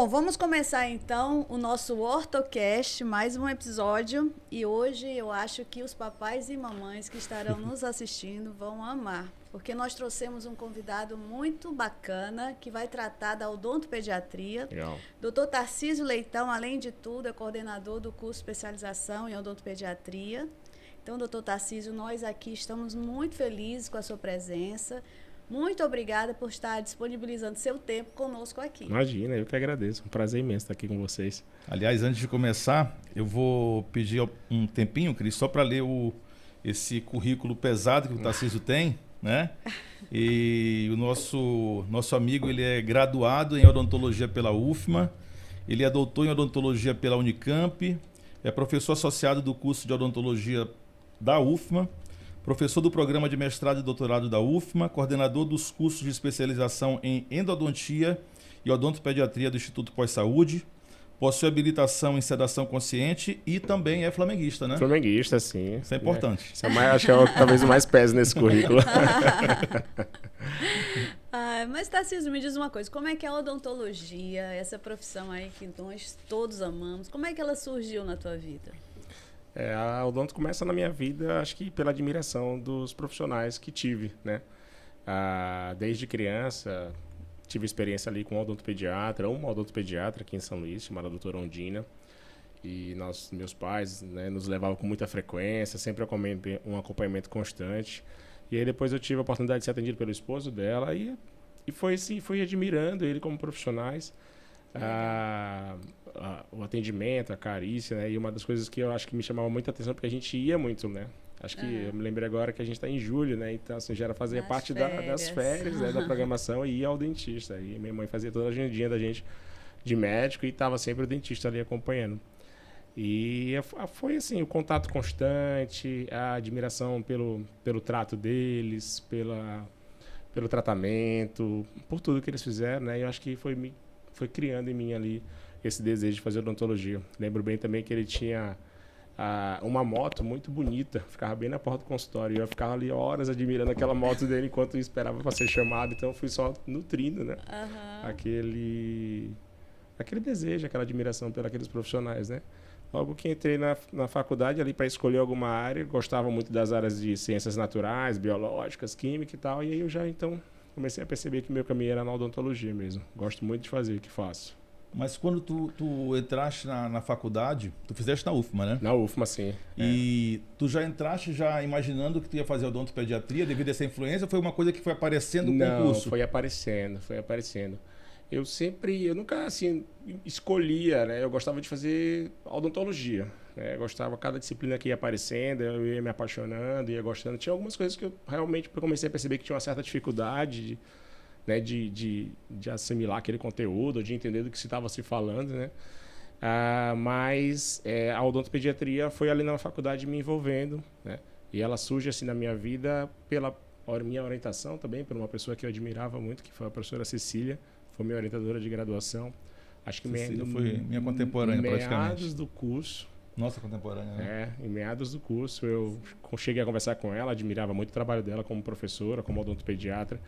Bom, vamos começar então o nosso OrtoCast, mais um episódio. E hoje eu acho que os papais e mamães que estarão nos assistindo vão amar, porque nós trouxemos um convidado muito bacana que vai tratar da odontopediatria. Legal. Dr. Tarcísio Leitão, além de tudo, é coordenador do curso de especialização em odontopediatria. Então, doutor Tarcísio, nós aqui estamos muito felizes com a sua presença. Muito obrigada por estar disponibilizando seu tempo conosco aqui. Imagina, eu que agradeço. Um prazer imenso estar aqui com vocês. Aliás, antes de começar, eu vou pedir um tempinho, Cris, só para ler esse currículo pesado que o Tarcísio tem, né? E o nosso amigo, ele é graduado em odontologia pela UFMA, ele é doutor em odontologia pela Unicamp, é professor associado do curso de odontologia da UFMA, professor do programa de mestrado e doutorado da UFMA, coordenador dos cursos de especialização em endodontia e odontopediatria do Instituto Pós-Saúde, possui habilitação em sedação consciente e também é flamenguista, né? Flamenguista, sim. Isso é importante. Isso é acho que é talvez o mais pese nesse currículo. Mas, Tarcísio, me diz uma coisa, como é que a odontologia, essa profissão aí que nós todos amamos, como é que ela surgiu na tua vida? A odonto começa na minha vida, acho que pela admiração dos profissionais que tive, né? Desde criança, tive experiência ali com uma odontopediatra aqui em São Luís, chamada doutora Ondina. E meus pais, né, nos levavam com muita frequência, sempre um acompanhamento constante. E aí depois eu tive a oportunidade de ser atendido pelo esposo dela e foi assim, fui admirando ele como profissionais. O atendimento, a carícia, né? E uma das coisas que eu acho que me chamava muita atenção, porque a gente ia muito, né? Acho que eu me lembrei agora que a gente está em julho, né? Então, assim, já fazia parte das férias, né? Da programação e ia ao dentista. E minha mãe fazia toda a agendinha da gente de médico e estava sempre o dentista ali acompanhando. E foi assim, o contato constante, a admiração pelo trato deles, pelo tratamento, por tudo que eles fizeram, né? E eu acho que foi criando em mim ali esse desejo de fazer odontologia. Lembro bem também que ele tinha uma moto muito bonita, ficava bem na porta do consultório, e eu ficava ali horas admirando aquela moto dele enquanto eu esperava para ser chamado, então eu fui só nutrindo, né? Aquele desejo, aquela admiração por aqueles profissionais, né? Logo que entrei na faculdade ali para escolher alguma área, gostava muito das áreas de ciências naturais, biológicas, química e tal, e aí eu já então comecei a perceber que meu caminho era na odontologia mesmo. Gosto muito de fazer o que faço. Mas quando tu entraste na faculdade, tu fizeste na UFMA, né? Na UFMA, sim. E tu já entraste já imaginando que tu ia fazer odontopediatria devido a essa influência ou foi uma coisa que foi aparecendo no concurso? Não, foi aparecendo. Eu nunca assim escolhia, né? Eu gostava de fazer odontologia, né? Eu gostava, cada disciplina que ia aparecendo, eu ia me apaixonando, ia gostando. Tinha algumas coisas que eu realmente comecei a perceber que tinha uma certa dificuldade de assimilar aquele conteúdo, de entender do que se estava se falando, né? Mas a odontopediatria foi ali na faculdade me envolvendo, né? E ela surge assim na minha vida pela minha orientação também, por uma pessoa que eu admirava muito, que foi a professora Cecília, foi minha orientadora de graduação. Acho que foi minha contemporânea praticamente. Em meados do curso. Nossa contemporânea, né? Em meados do curso eu cheguei a conversar com ela, admirava muito o trabalho dela como professora, como odontopediatra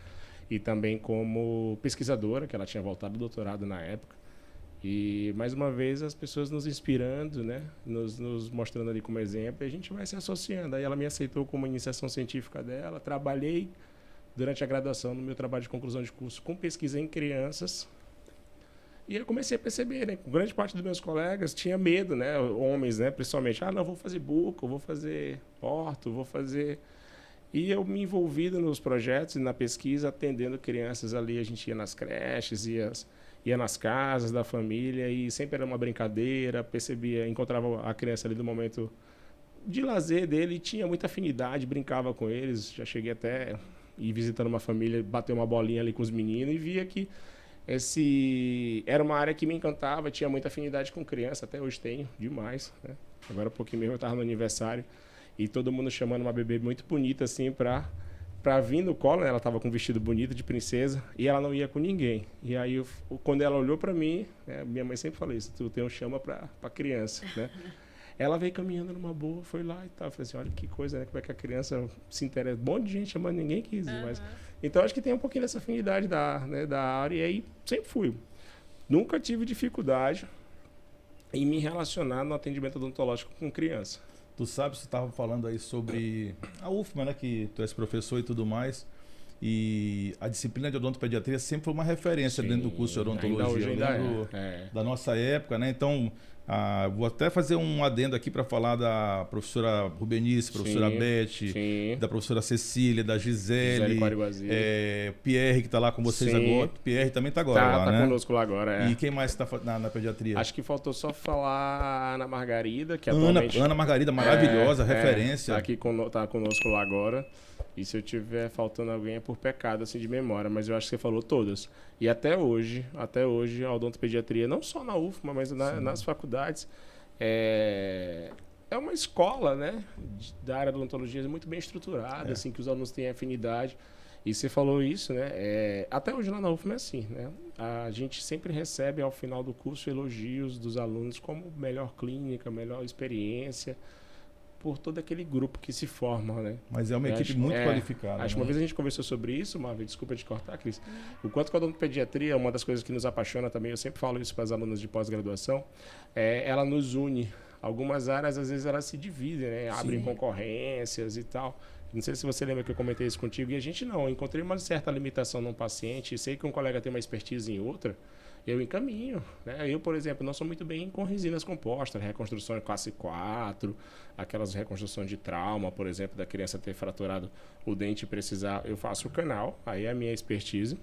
e também como pesquisadora, que ela tinha voltado do doutorado na época. E, mais uma vez, as pessoas nos inspirando, né? Nos mostrando ali como exemplo, e a gente vai se associando. Aí ela me aceitou como iniciação científica dela, trabalhei durante a graduação no meu trabalho de conclusão de curso com pesquisa em crianças. E eu comecei a perceber, né? Grande parte dos meus colegas tinha medo, né? Homens, né? Principalmente, não, vou fazer buco, vou fazer orto, vou fazer... E eu me envolvi nos projetos e na pesquisa, atendendo crianças ali. A gente ia nas creches, ia nas casas da família e sempre era uma brincadeira. Encontrava a criança ali no momento de lazer dele e tinha muita afinidade, brincava com eles. Já cheguei até ir visitando uma família, bater uma bolinha ali com os meninos e via que era uma área que me encantava, tinha muita afinidade com criança, até hoje tenho, demais, né? Agora há pouquinho mesmo eu estava no aniversário e todo mundo chamando uma bebê muito bonita assim pra vir no colo, né? Ela estava com um vestido bonito de princesa e ela não ia com ninguém. E aí quando ela olhou para mim, né? Minha mãe sempre falou isso, tu tem um chama pra criança, né? Ela veio caminhando numa boa, foi lá e tal. Eu falei assim, olha que coisa, né? Como é que a criança se interessa. Um monte de gente chamando, ninguém quis ir, mas... Então, acho que tem um pouquinho dessa afinidade da área. E aí, sempre fui. nunca tive dificuldade em me relacionar no atendimento odontológico com criança. Tu sabe, você estava falando aí sobre a UFMA, né? Que tu és professor e tudo mais. E a disciplina de odontopediatria sempre foi uma referência dentro do curso de odontologia. Ainda Eu lembro é. da nossa época, né? Então, vou até fazer um adendo aqui para falar da professora Rubenice, professora Beth, da professora Cecília, da Gisele Pierre, que está lá com vocês agora. Pierre também está agora lá, né? Está conosco lá agora, E quem mais está na pediatria? Acho que faltou só falar a Ana Margarida, que Ana Margarida, maravilhosa, referência. Tá conosco lá agora. E se eu tiver faltando alguém é por pecado, assim, de memória, mas eu acho que você falou todas. E até hoje, a odontopediatria, não só na UFMA, mas nas faculdades, é uma escola, né, da área da odontologia muito bem estruturada, assim, que os alunos têm afinidade. E você falou isso, né? Até hoje lá na UFMA é assim, né? A gente sempre recebe ao final do curso elogios dos alunos como melhor clínica, melhor experiência, por todo aquele grupo que se forma, né? Mas é uma equipe muito qualificada. Acho que uma vez a gente conversou sobre isso, Marvel, desculpa te cortar, Cris. O quanto que a odontopediatria, uma das coisas que nos apaixona também, eu sempre falo isso para as alunas de pós-graduação, ela nos une. Algumas áreas, às vezes, elas se dividem, né? Abrem concorrências e tal. Não sei se você lembra que eu comentei isso contigo. E a gente não. Eu encontrei uma certa limitação num paciente, sei que um colega tem uma expertise em outra, eu encaminho, né? Eu, por exemplo, não sou muito bem com resinas compostas, reconstrução classe 4, aquelas reconstruções de trauma, por exemplo, da criança ter fraturado o dente e precisar, eu faço o canal, aí é a minha expertise.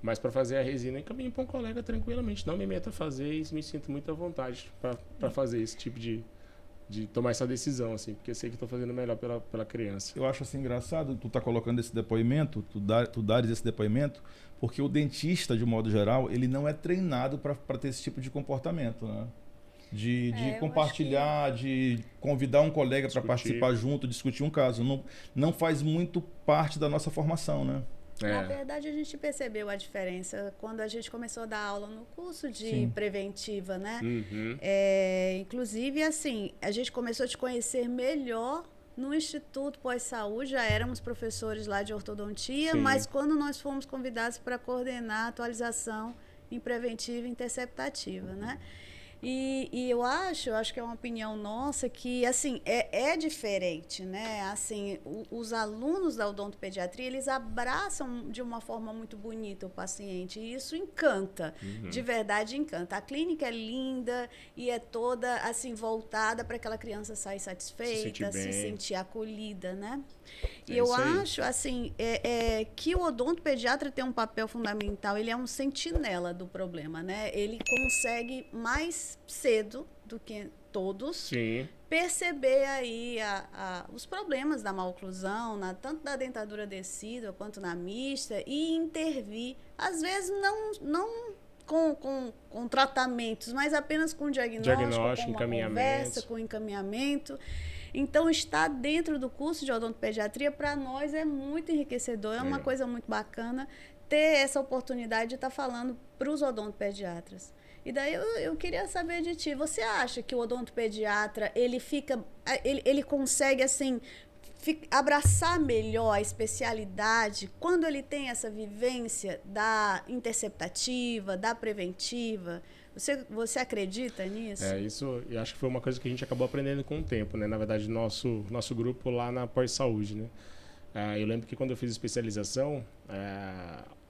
Mas para fazer a resina, eu encaminho para um colega tranquilamente. Não me meto a fazer e me sinto muito à vontade para fazer esse tipo de tomar essa decisão, assim, porque eu sei que estou fazendo melhor pela criança. Eu acho assim engraçado, tu tá colocando esse depoimento, tu dares esse depoimento, porque o dentista, de modo geral, ele não é treinado para ter esse tipo de comportamento, né? De compartilhar, de convidar um colega para participar junto, discutir um caso. Não faz muito parte da nossa formação, né? Na verdade, a gente percebeu a diferença quando a gente começou a dar aula no curso de preventiva, né? Uhum. Inclusive, assim, a gente começou a te conhecer melhor no Instituto Pós-Saúde, já éramos professores lá de ortodontia, mas quando nós fomos convidados para coordenar a atualização em preventiva e interceptativa, né? E eu acho que é uma opinião nossa que, assim, é diferente, né? Assim, os alunos da odontopediatria, eles abraçam de uma forma muito bonita o paciente e isso encanta, de verdade encanta. A clínica é linda e é toda, assim, voltada para aquela criança sair satisfeita, se sentir acolhida, né? E eu acho, assim, que o odontopediatra tem um papel fundamental, ele é um sentinela do problema, né? Ele consegue mais cedo do que todos perceber aí os problemas da maloclusão, tanto da dentadura decídua quanto na mista, e intervir, às vezes não com tratamentos, mas apenas com diagnóstico, com uma conversa, com encaminhamento. Então, estar dentro do curso de odontopediatria, para nós, é muito enriquecedor, é uma coisa muito bacana ter essa oportunidade de estar falando para os odontopediatras. E daí eu queria saber de ti, você acha que o odontopediatra, ele consegue, assim, abraçar melhor a especialidade quando ele tem essa vivência da interceptativa, da preventiva? Você acredita nisso? Isso, eu acho que foi uma coisa que a gente acabou aprendendo com o tempo, né? Na verdade, nosso grupo lá na Pós-Saúde, né? Eu lembro que quando eu fiz especialização,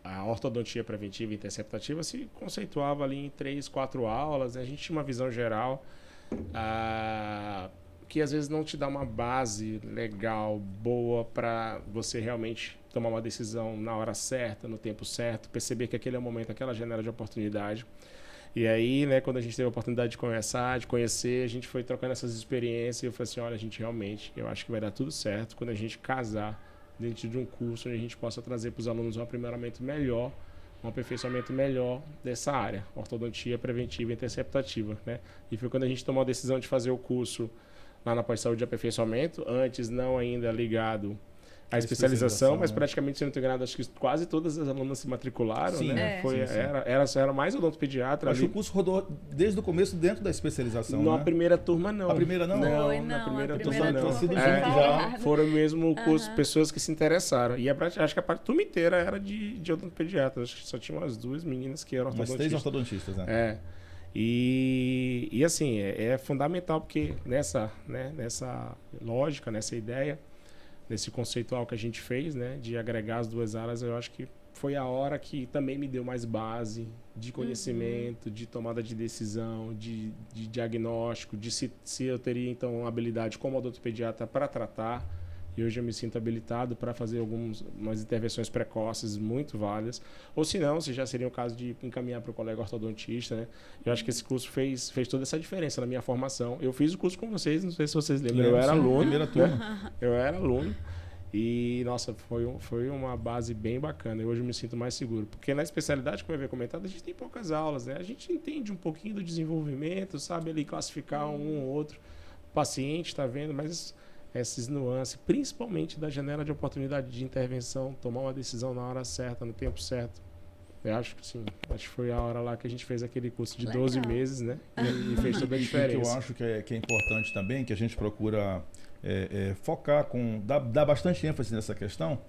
a ortodontia preventiva e interceptativa se conceituava ali em 3, 4 aulas, né? A gente tinha uma visão geral que às vezes não te dá uma base legal, boa, para você realmente tomar uma decisão na hora certa, no tempo certo, perceber que aquele é o momento, aquela janela de oportunidade. E aí, né, quando a gente teve a oportunidade de conversar, de conhecer, a gente foi trocando essas experiências e eu falei assim, olha, a gente realmente, eu acho que vai dar tudo certo quando a gente casar dentro de um curso onde a gente possa trazer para os alunos um aprimoramento melhor, um aperfeiçoamento melhor dessa área, ortodontia preventiva e interceptativa, né? E foi quando a gente tomou a decisão de fazer o curso lá na Pós-Saúde de aperfeiçoamento, antes não ainda ligado a especialização, mas praticamente, se não tenho nada, acho que quase todas as alunas se matricularam, Sim, né? sim. Era mais odontopediatra. Acho que o curso rodou desde o começo dentro da especialização, Na né? primeira turma, não. A primeira não? Na primeira turma, não. Foi já. Foram mesmo pessoas que se interessaram. E acho que a turma inteira era de odontopediatra. Acho que só tinha umas 2 meninas que eram ortodontistas. Umas 3 ortodontistas, né? É. E assim, é fundamental porque nessa lógica, nessa ideia, nesse conceitual que a gente fez, né, de agregar as duas áreas, eu acho que foi a hora que também me deu mais base de conhecimento, de tomada de decisão, de diagnóstico, de se eu teria então uma habilidade como odontopediatra para tratar. E hoje eu me sinto habilitado para fazer umas intervenções precoces muito válidas. Ou se não, se já seria o caso de encaminhar para o colega ortodontista, né? Eu acho que esse curso fez toda essa diferença na minha formação. Eu fiz o curso com vocês, não sei se vocês lembram. Eu era aluno. Primeira turma. Eu era aluno. E, nossa, foi uma base bem bacana. E hoje eu me sinto mais seguro. Porque na especialidade, como eu havia comentado, a gente tem poucas aulas, né? A gente entende um pouquinho do desenvolvimento, sabe ali classificar um ou outro. O paciente está vendo, mas essas nuances, principalmente da janela de oportunidade de intervenção, tomar uma decisão na hora certa, no tempo certo. Eu acho que sim. Acho que foi a hora lá que a gente fez aquele curso de 12 meses, né? E fez toda a diferença. O que eu acho que é importante também, que a gente procura focar, dar bastante ênfase nessa questão,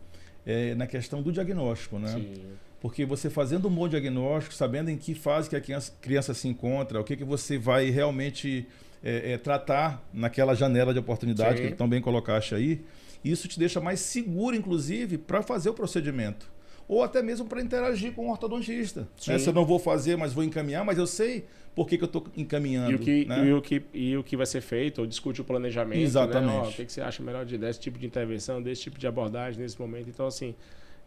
na questão do diagnóstico, né? Sim. Porque você fazendo um bom diagnóstico, sabendo em que fase que a criança se encontra, o que você vai realmente tratar naquela janela de oportunidade que tão bem colocaste aí, isso te deixa mais seguro, inclusive, para fazer o procedimento. Ou até mesmo para interagir com o ortodontista. Né? Se eu não vou fazer, mas vou encaminhar, mas eu sei por que eu estou encaminhando. E o que vai ser feito, ou discute o planejamento. Exatamente. Né? O que você acha melhor desse tipo de intervenção, desse tipo de abordagem nesse momento. Então, assim,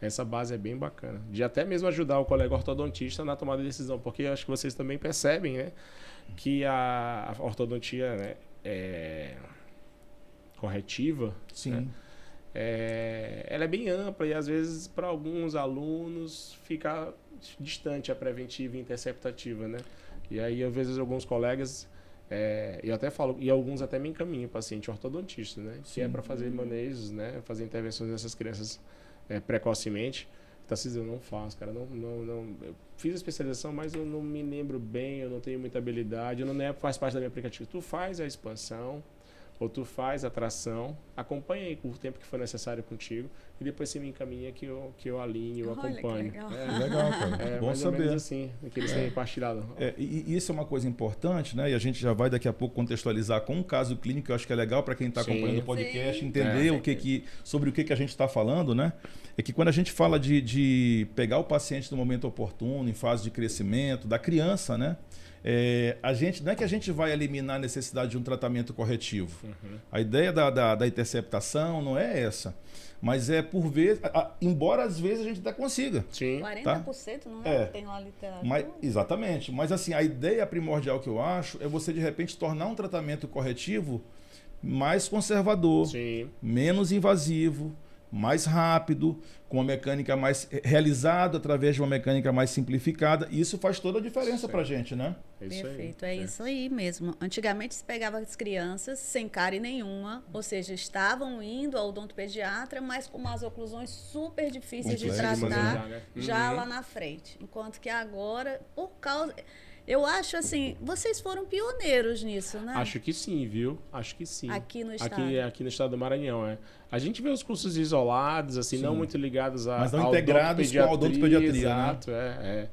essa base é bem bacana. De até mesmo ajudar o colega ortodontista na tomada de decisão, porque eu acho que vocês também percebem, né, que a ortodontia, né, corretiva, sim, né, ela é bem ampla e às vezes para alguns alunos fica distante a preventiva e interceptativa, né? E aí às vezes alguns colegas eu até falo, e alguns até me encaminham paciente ortodontista, né? Que é para fazer manejos, né? Fazer intervenções dessas crianças precocemente. Eu não faço, cara. Não, eu fiz a especialização, mas eu não me lembro bem, eu não tenho muita habilidade, eu não faz parte da minha aplicativo. Tu faz a expansão, ou tu faz a tração, acompanha aí o tempo que for necessário contigo, e depois você me encaminha que eu alinho, eu acompanho. Legal, cara. Bom mais saber. ou menos assim, que eles têm partilhado. E isso é uma coisa importante, né? E a gente já vai daqui a pouco contextualizar com um caso clínico, que eu acho que é legal para quem está acompanhando o podcast, entender sobre o que a gente está falando, né? É que quando a gente fala de pegar o paciente no momento oportuno, em fase de crescimento, da criança, né? Não é que a gente vai eliminar a necessidade de um tratamento corretivo. A ideia da interceptação não é essa. Mas por vezes, embora às vezes a gente até consiga. Sim. 40%, tá? Não é que tem lá literatura? Exatamente. Mas assim, a ideia primordial que eu acho é você de repente tornar um tratamento corretivo mais conservador, menos invasivo, mais rápido, com uma mecânica mais realizada através de uma mecânica mais simplificada. E isso faz toda a diferença pra gente, né? Perfeito, isso aí mesmo. Antigamente se pegava as crianças sem cárie nenhuma, ou seja, estavam indo ao odontopediatra, mas com umas oclusões super difíceis de tratar já lá na frente. Enquanto que agora, por causa... Eu acho assim, vocês foram pioneiros nisso, né? Acho que sim, viu? Acho que sim. Aqui no estado. Aqui no estado do Maranhão, A gente vê os cursos isolados, assim, não muito ligados mas não integrados com a odontopediatria, exato, né?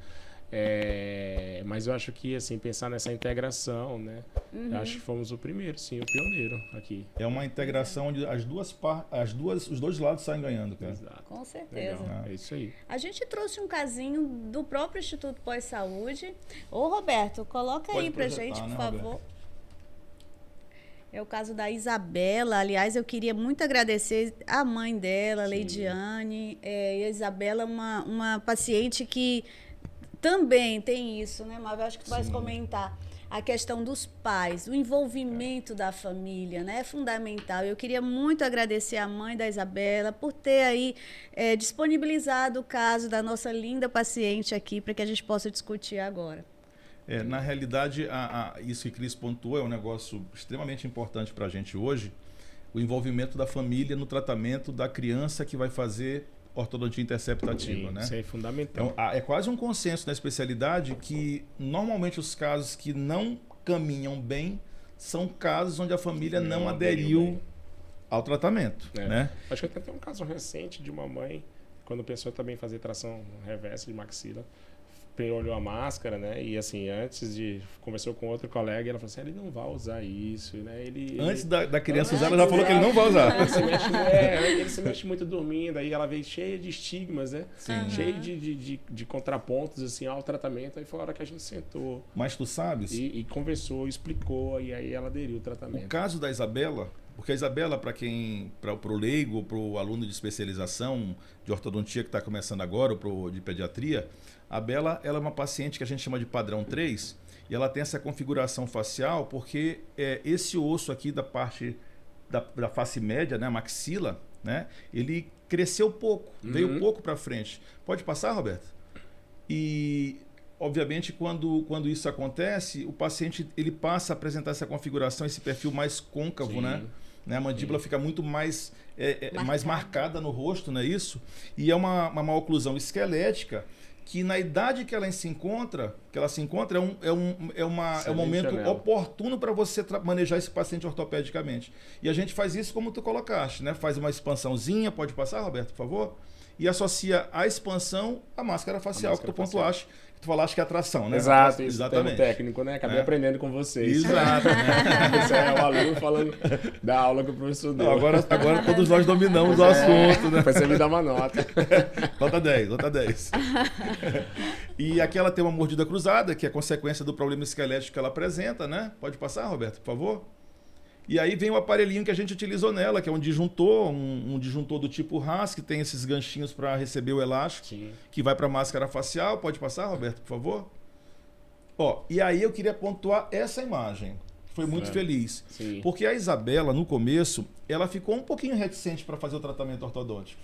Mas eu acho que, assim, pensar nessa integração, né? Eu acho que fomos o primeiro, sim, o pioneiro aqui. É uma integração onde os dois lados saem ganhando, cara. Exato. Com certeza. É isso aí. A gente trouxe um casinho do próprio Instituto Pós-Saúde. Ô, Roberto, coloca aí pra gente, por favor. Roberto? É o caso da Isabela. Aliás, eu queria muito agradecer a mãe dela, Leidiane. E a Isabela, uma paciente que também tem isso, né, Marvel? Acho que tu vais comentar. A questão dos pais, o envolvimento da família, né, é fundamental. Eu queria muito agradecer a mãe da Isabela por ter aí disponibilizado o caso da nossa linda paciente aqui para que a gente possa discutir agora. Na realidade, isso que Cris pontuou é um negócio extremamente importante para a gente hoje. o envolvimento da família no tratamento da criança que vai fazer ortodontia interceptativa, né? Isso é fundamental. Então, é quase um consenso na especialidade que normalmente os casos que não caminham bem são casos onde a família não aderiu ao tratamento, né? Acho que até tem um caso recente de uma mãe, quando pensou também em fazer tração reversa de maxila, olhou a máscara, né? E assim, antes de... Conversou com outro colega e ela falou assim, ele não vai usar isso, né? Antes da criança usar, ela já falou que ele não vai usar. Ele se mexe muito dormindo, aí ela veio cheia de estigmas, né? Sim. Cheia de contrapontos, assim, ao tratamento. Aí foi a hora que a gente sentou. Mas tu sabes... E conversou, explicou, e aí ela aderiu ao tratamento. O caso da Isabela... Porque a Isabela, para o leigo, para o aluno de especialização de ortodontia que está começando agora, ou de pediatria, a Bela ela é uma paciente que a gente chama de padrão 3, e ela tem essa configuração facial porque esse osso aqui da parte da face média, né, a maxila, né, ele cresceu pouco, veio pouco para frente. Pode passar, Roberto? E... Obviamente, quando isso acontece, o paciente ele passa a apresentar essa configuração, esse perfil mais côncavo, né? A mandíbula fica muito mais, mais marcada no rosto, não é isso? E é uma maloclusão esquelética que na idade que ela se encontra é um momento oportuno para você manejar esse paciente ortopedicamente. E a gente faz isso como tu colocaste, né? Faz uma expansãozinha, pode passar, Roberto, por favor? E associa a expansão à máscara facial, que tu pontuaste. Tu falaste que é atração, né? Exato, isso. Exatamente. Termo técnico, né? Acabei aprendendo com vocês. Exato. Esse é o aluno falando da aula que o professor deu. Não, agora todos nós dominamos o assunto, né? Depois você me dá uma nota. Nota 10, nota 10. E aqui ela tem uma mordida cruzada, que é consequência do problema esquelético que ela apresenta, né? Pode passar, Roberto, por favor? E aí vem o aparelhinho que a gente utilizou nela, que é um disjuntor, um disjuntor do tipo RAS, que tem esses ganchinhos para receber o elástico, que vai para a máscara facial. Pode passar, Roberto, por favor? Ó, e aí eu queria pontuar essa imagem. Foi muito feliz. Sim. Porque a Isabela, no começo, ela ficou um pouquinho reticente para fazer o tratamento ortodôntico.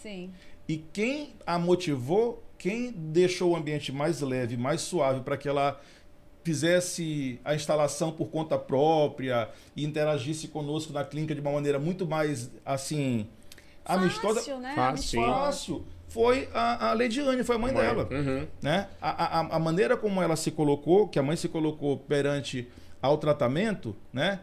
Sim. E quem a motivou, quem deixou o ambiente mais leve, mais suave, para que ela fizesse a instalação por conta própria e interagisse conosco na clínica de uma maneira muito mais, assim, amistosa. Fácil, né? Fácil. Foi a Leidiane, foi a mãe dela. Né? A maneira como ela se colocou, que a mãe se colocou perante ao tratamento, né?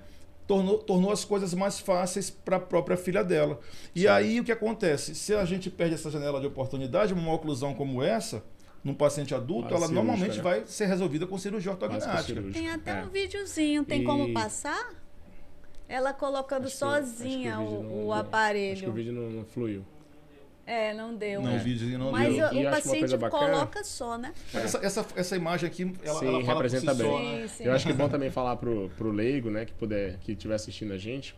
Tornou as coisas mais fáceis para a própria filha dela. E aí o que acontece? Se a gente perde essa janela de oportunidade, uma oclusão como essa, num paciente adulto, ela normalmente vai ser resolvida com cirurgia ortognática. Tem até um videozinho, tem como passar? Ela colocando sozinha o aparelho. Acho que o vídeo não fluiu. Não deu. Não, o vídeo não mas deu. Mas o paciente coloca só, né? Essa imagem aqui, ela fala representa por si bem. só, né? Sim. Eu acho que é bom também falar pro leigo, né, que estiver assistindo a gente,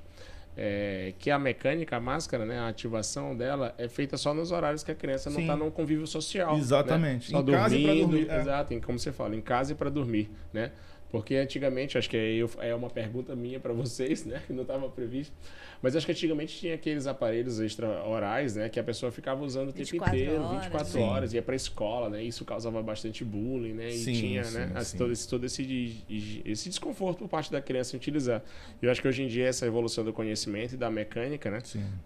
que a mecânica, a máscara, né, a ativação dela é feita só nos horários que a criança não está num convívio social. Exatamente. Né? Só em casa e para dormir. Exato, como você fala, em casa e para dormir, né? Porque antigamente, acho que é uma pergunta minha para vocês, né, que não estava previsto, mas acho que antigamente tinha aqueles aparelhos extra-orais, né, que a pessoa ficava usando o tempo inteiro, 24 horas, ia para a escola, né, isso causava bastante bullying, né, e tinha, né, todo esse desconforto por parte da criança em utilizar. Eu acho que hoje em dia essa evolução do conhecimento e da mecânica, né,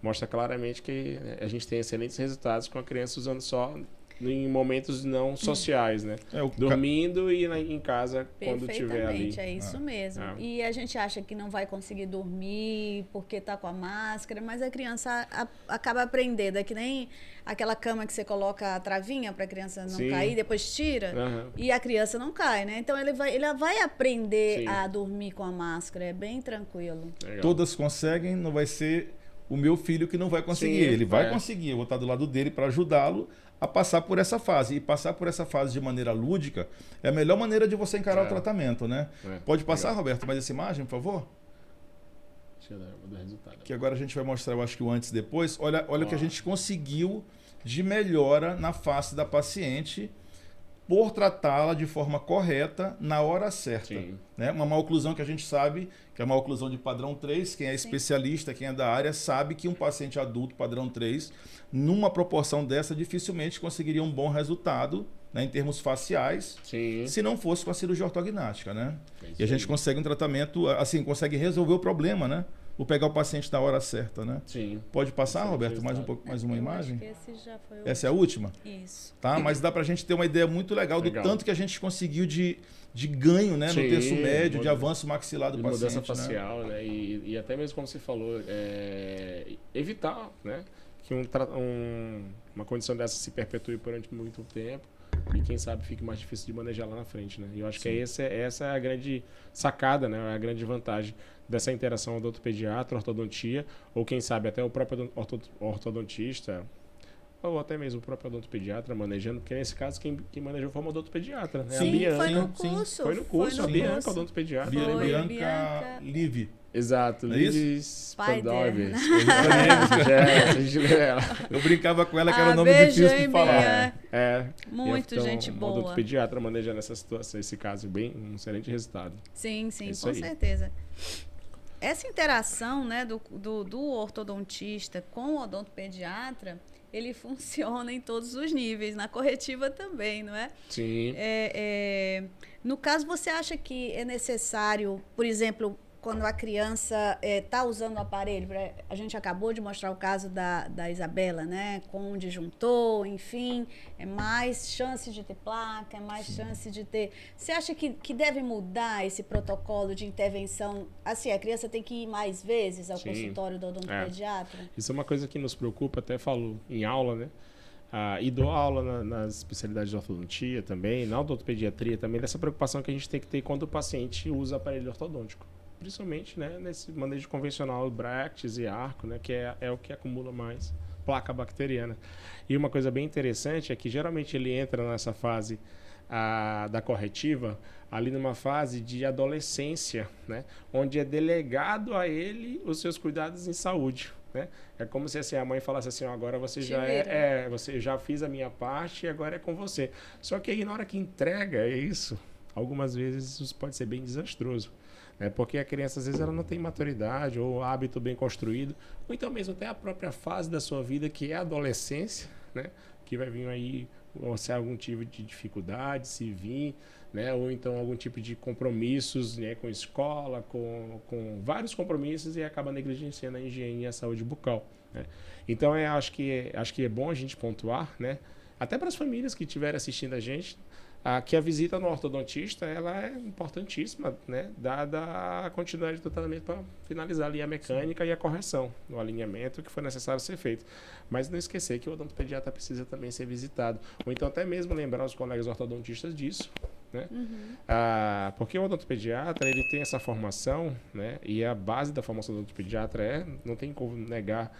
mostra claramente que a gente tem excelentes resultados com a criança usando só em momentos não sociais, né? Dormindo e em casa quando estiver ali. É isso mesmo. E a gente acha que não vai conseguir dormir porque está com a máscara, mas a criança acaba aprendendo. É que nem aquela cama que você coloca a travinha para a criança não cair, depois tira e a criança não cai, né? Então ela vai aprender a dormir com a máscara. É bem tranquilo. Legal. Todas conseguem, não vai ser o meu filho que não vai conseguir. Ele vai conseguir. Eu vou estar do lado dele para ajudá-lo a passar por essa fase. E passar por essa fase de maneira lúdica é a melhor maneira de você encarar o tratamento, né? Pode passar, Roberto, mais essa imagem, por favor? Deixa eu dar o resultado. Que agora a gente vai mostrar, eu acho que o antes e depois. Olha o que a gente conseguiu de melhora na face da paciente por tratá-la de forma correta na hora certa. Né? Uma maloclusão que a gente sabe que é uma oclusão de padrão 3, quem é especialista, quem é da área, sabe que um paciente adulto padrão 3, numa proporção dessa, dificilmente conseguiria um bom resultado, né, em termos faciais, se não fosse com a cirurgia ortognática, né? E a gente consegue um tratamento, assim, consegue resolver o problema, né? Vou pegar o paciente na hora certa, né? Sim. Pode passar, Sim, Roberto, sim, mais tá. um pouco, mais uma Eu imagem? acho que esse já foi o Essa é a última? Isso. Tá? Mas dá pra gente ter uma ideia muito legal, Legal. do tanto que a gente conseguiu de ganho, né? No Sim, terço médio, de muda- avanço maxilar do de paciente. mudança né? facial, né? E até mesmo como você falou, evitar, né? Que uma condição dessa se perpetue durante muito tempo e quem sabe fique mais difícil de manejar lá na frente, né? E eu acho que essa é a grande sacada, né? A grande vantagem dessa interação odonto-pediatra, ortodontia, ou quem sabe até o próprio ortodontista, ou até mesmo o próprio odontopediatra manejando, porque nesse caso quem manejou foi uma odontopediatra, né? Sim, A Bianca. foi no sim. curso. Foi no curso, a Bianca, curso. odontopediatra. Foi, Bianca Bianca. Live. Exato, É isso? Liz Pai dela, Pandolves. né? A gente lê ela. Eu brincava com ela que era Ah, um nome beijo, difícil hein, de falar. Bianca. Muito Então, gente um boa. odontopediatra manejando essa situação, esse caso, bem, um excelente resultado. Sim, sim, Isso com aí. certeza. Essa interação, né, do ortodontista com o odontopediatra, ele funciona em todos os níveis, na corretiva também, não é? Sim. No caso, você acha que é necessário, por exemplo, quando a criança está usando o aparelho, a gente acabou de mostrar o caso da Isabela, né? Com um disjuntor, enfim, é mais chance de ter placa, é mais chance de ter... Você acha que deve mudar esse protocolo de intervenção? Assim, a criança tem que ir mais vezes ao Sim. consultório do odontopediatra? Isso é uma coisa que nos preocupa, até falo em aula, né? E dou aula nas especialidades de ortodontia também, na odontopediatria também, dessa preocupação que a gente tem que ter quando o paciente usa aparelho ortodôntico. Principalmente, né, nesse manejo convencional, bractes e arco, né, que é o que acumula mais placa bacteriana. E uma coisa bem interessante é que geralmente ele entra nessa fase da corretiva, ali numa fase de adolescência, né, onde é delegado a ele os seus cuidados em saúde. Né? É como se assim, a mãe falasse assim, agora você já você já fiz a minha parte e agora é com você. Só que aí na hora que entrega isso, algumas vezes isso pode ser bem desastroso. Porque a criança, às vezes, ela não tem maturidade ou hábito bem construído, ou então mesmo até a própria fase da sua vida, que é a adolescência, né? Que vai vir aí, ou se há algum tipo de dificuldade, se vir, né? Ou então algum tipo de compromissos, né? Com escola, com vários compromissos e acaba negligenciando a higiene e a saúde bucal. Né? Então, acho que é bom a gente pontuar, né? Até para as famílias que estiverem assistindo a gente, que a visita no ortodontista ela é importantíssima, né? Dada a continuidade do tratamento para finalizar ali a mecânica e a correção no alinhamento que foi necessário ser feito. Mas não esquecer que o odontopediatra precisa também ser visitado. Ou então até mesmo lembrar os colegas ortodontistas disso. Né? Porque o odontopediatra ele tem essa formação, né? E a base da formação do odontopediatra não tem como negar,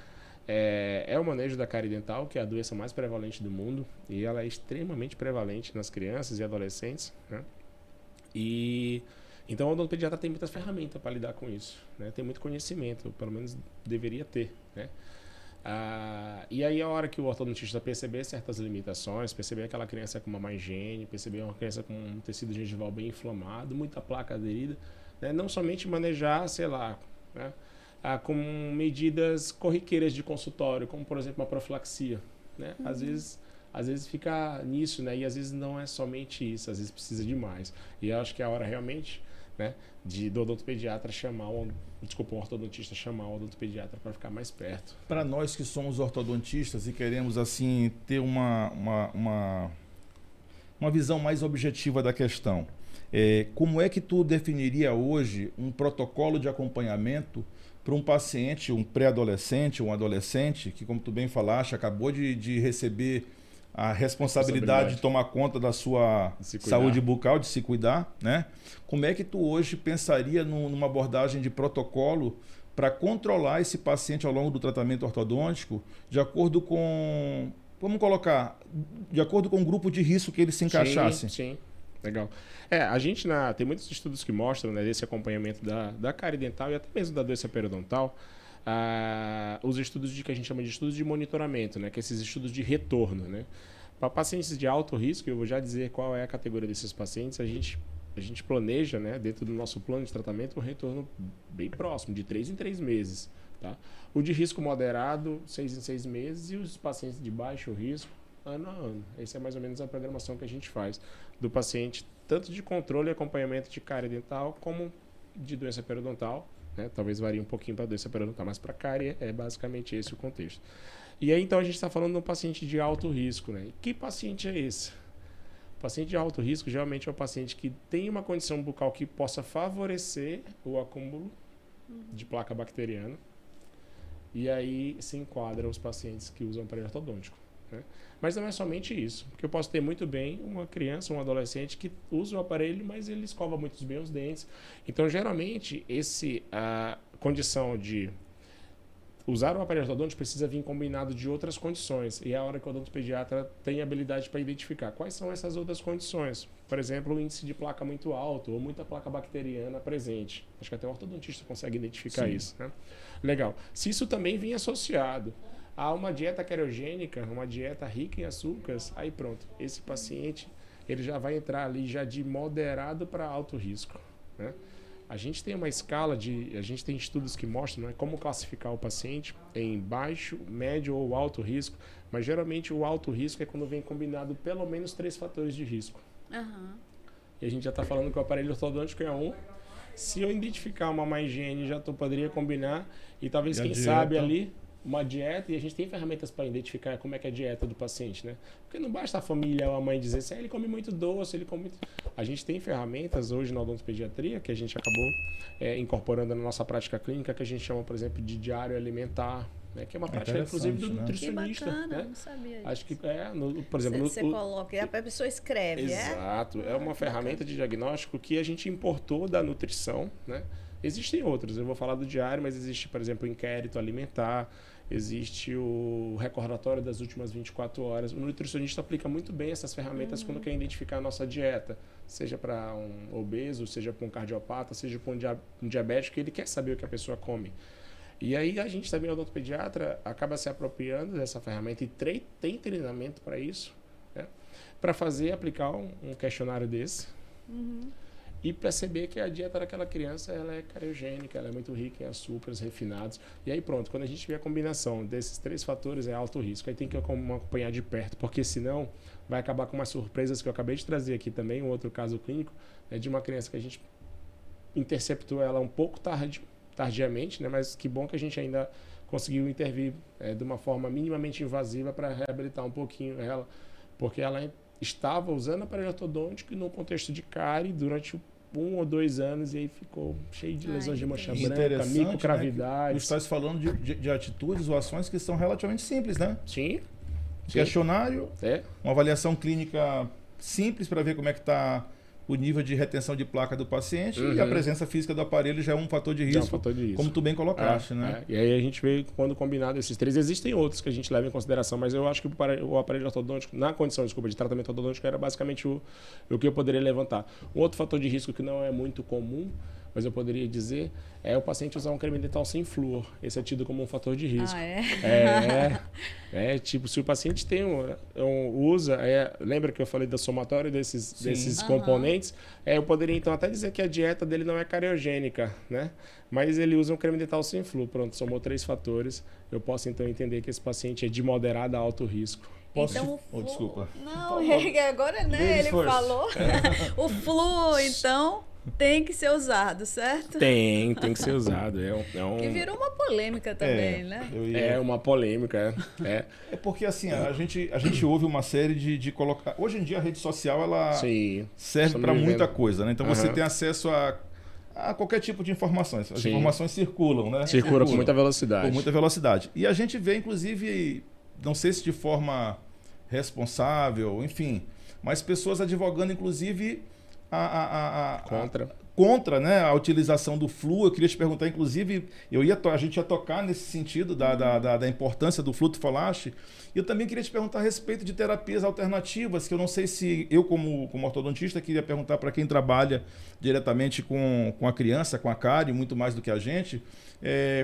é o manejo da cárie dental, que é a doença mais prevalente do mundo, e ela é extremamente prevalente nas crianças e adolescentes, né? E então o odontopediatra tem muitas ferramentas para lidar com isso, né? Tem muito conhecimento, pelo menos deveria ter, né? E aí a hora que o ortodontista perceber certas limitações, perceber aquela criança com uma má higiene, perceber uma criança com um tecido gengival bem inflamado, muita placa aderida, né? Não somente manejar, sei lá, né? Com medidas corriqueiras de consultório, como por exemplo uma profilaxia, né? Às vezes fica nisso, né? E às vezes não é somente isso, às vezes precisa de mais. E eu acho que é a hora realmente, né, do odontopediatra o ortodontista chamar o odontopediatra para ficar mais perto. Para nós que somos ortodontistas e queremos assim ter uma visão mais objetiva da questão, como é que tu definiria hoje um protocolo de acompanhamento para um paciente, um pré-adolescente, um adolescente, que, como tu bem falaste, acabou de receber a responsabilidade de tomar conta da sua saúde bucal, de se cuidar, né? Como é que tu hoje pensaria numa abordagem de protocolo para controlar esse paciente ao longo do tratamento ortodôntico, de acordo com, vamos colocar, de acordo com o grupo de risco que ele se encaixasse? Sim. Legal. A gente tem muitos estudos que mostram, né, desse acompanhamento da cárie dental e até mesmo da doença periodontal, os estudos que a gente chama de estudos de monitoramento, né, que é esses estudos de retorno, né? Para pacientes de alto risco, eu vou já dizer qual é a categoria desses pacientes, a gente planeja, né, dentro do nosso plano de tratamento um retorno bem próximo, de 3 em 3 meses. Tá? O de risco moderado, 6 em 6 meses, e os pacientes de baixo risco, ano a ano. Essa é mais ou menos a programação que a gente faz do paciente, tanto de controle e acompanhamento de cárie dental, como de doença periodontal, né? Talvez varie um pouquinho para doença periodontal, mas para cárie é basicamente esse o contexto. E aí, então, a gente está falando de um paciente de alto risco, né? E que paciente é esse? O paciente de alto risco geralmente é um paciente que tem uma condição bucal que possa favorecer o acúmulo de placa bacteriana. E aí se enquadra os pacientes que usam aparelho ortodôntico, né? Mas não é somente isso, porque eu posso ter muito bem uma criança, um adolescente que usa o aparelho, mas ele escova muito bem os dentes. Então, geralmente, a condição de usar o aparelho ortodôntico precisa vir combinado de outras condições. E é a hora que o odontopediatra tem habilidade para identificar quais são essas outras condições. Por exemplo, o índice de placa muito alto ou muita placa bacteriana presente. Acho que até o ortodontista consegue identificar isso, né? Legal. Se isso também vem associado a uma dieta querogênica, uma dieta rica em açúcares, aí pronto. Esse paciente ele já vai entrar ali já de moderado para alto risco, né? A gente tem uma escala a gente tem estudos que mostram, né, como classificar o paciente em baixo, médio ou alto risco, mas geralmente o alto risco é quando vem combinado pelo menos 3 fatores de risco. Uhum. E a gente já está falando que o aparelho ortodôntico é um. Se eu identificar uma má higiene, poderia combinar e talvez, E a quem dieta? sabe ali, uma dieta, e a gente tem ferramentas para identificar como é que é a dieta do paciente, né? Porque não basta a família ou a mãe dizer assim, ele come muito doce, ele come muito... A gente tem ferramentas hoje na odontopediatria que a gente acabou incorporando na nossa prática clínica, que a gente chama, por exemplo, de diário alimentar, né? Que é uma prática, inclusive, do né? nutricionista. Que bacana, né? não sabia disso. Acho que por exemplo... Você coloca, a pessoa escreve, Exato, é uma ferramenta de diagnóstico que a gente importou da nutrição, né? Existem outros, eu vou falar do diário, mas existe, por exemplo, o inquérito alimentar, existe o recordatório das últimas 24 horas. O nutricionista aplica muito bem essas ferramentas quando quer identificar a nossa dieta, seja para um obeso, seja para um cardiopata, seja para um diabético, ele quer saber o que a pessoa come. E aí a gente também, o odontopediatra, acaba se apropriando dessa ferramenta e tem treinamento para isso, né? Para aplicar um questionário desse. E perceber que a dieta daquela criança ela é cariogênica, ela é muito rica em açúcares refinados. E aí pronto, quando a gente vê a combinação desses 3 fatores é alto risco. Aí tem que acompanhar de perto, porque senão vai acabar com umas surpresas que eu acabei de trazer aqui também, um outro caso clínico, de uma criança que a gente interceptou ela um pouco tardiamente, né? Mas que bom que a gente ainda conseguiu intervir de uma forma minimamente invasiva para reabilitar um pouquinho ela, porque ela estava usando aparelho ortodôntico num contexto de cárie durante 1 ou 2 anos e aí ficou cheio de lesões de mancha branca, microcavidades. Né? Você está falando de atitudes ou ações que são relativamente simples, né? Sim. Questionário, uma avaliação clínica simples para ver como é que está o nível de retenção de placa do paciente e a presença física do aparelho já é um fator de risco, como tu bem colocaste, né? E aí a gente vê quando combinado esses 3, existem outros que a gente leva em consideração, mas eu acho que o aparelho ortodôntico, na condição, de tratamento ortodôntico, era basicamente o que eu poderia levantar. Um outro fator de risco que não é muito comum, mas eu poderia dizer, é o paciente usar um creme dental sem flúor. Esse é tido como um fator de risco. Tipo, se o paciente tem lembra que eu falei da somatória desses componentes? Eu poderia então até dizer que a dieta dele não é cariogênica, né? Mas ele usa um creme dental sem flúor. Pronto, somou 3 fatores. Eu posso então entender que esse paciente é de moderado a alto risco. Então, desculpa. Não, agora, né? Ele falou. O flúor, então... tem que ser usado, certo? Tem que ser usado. Que virou uma polêmica também, né? É uma polêmica. É porque assim, a gente ouve uma série de colocar... Hoje em dia a rede social ela serve para muita coisa, né? Então você tem acesso a qualquer tipo de informações. As informações circulam, né? Circula com muita velocidade. Com muita velocidade. E a gente vê, inclusive, não sei se de forma responsável, enfim, mas pessoas advogando, inclusive... contra, né, a utilização do flúor. Eu queria te perguntar, inclusive, a gente ia tocar nesse sentido da importância do flúor, tu falaste. E eu também queria te perguntar a respeito de terapias alternativas, que eu não sei se eu, como ortodontista, queria perguntar para quem trabalha diretamente com a criança, com a cárie, muito mais do que a gente,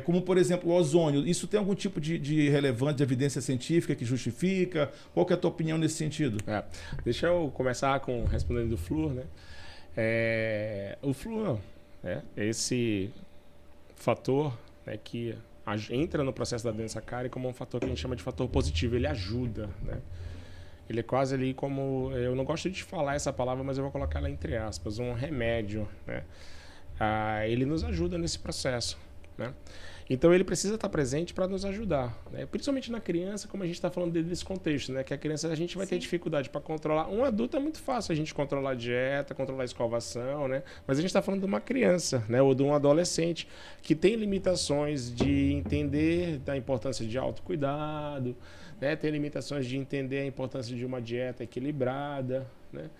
como, por exemplo, o ozônio. Isso tem algum tipo de relevante, de evidência científica que justifica? Qual que é a tua opinião nesse sentido? Deixa eu começar respondendo do flúor, né? O flúor é esse fator, né, que entra no processo da doença cárie como um fator que a gente chama de fator positivo. Ele ajuda, né? Ele é quase ali como... Eu não gosto de falar essa palavra, mas eu vou colocar ela entre aspas. Um remédio, né? ele nos ajuda nesse processo, né? Então ele precisa estar presente para nos ajudar, né? Principalmente na criança, como a gente está falando desse contexto, né? Que a criança a gente vai ter dificuldade para controlar. Um adulto é muito fácil a gente controlar a dieta, controlar a escovação, né? Mas a gente está falando de uma criança, né? Ou de um adolescente que tem limitações de entender da importância de autocuidado, né? Tem limitações de entender a importância de uma dieta equilibrada, né?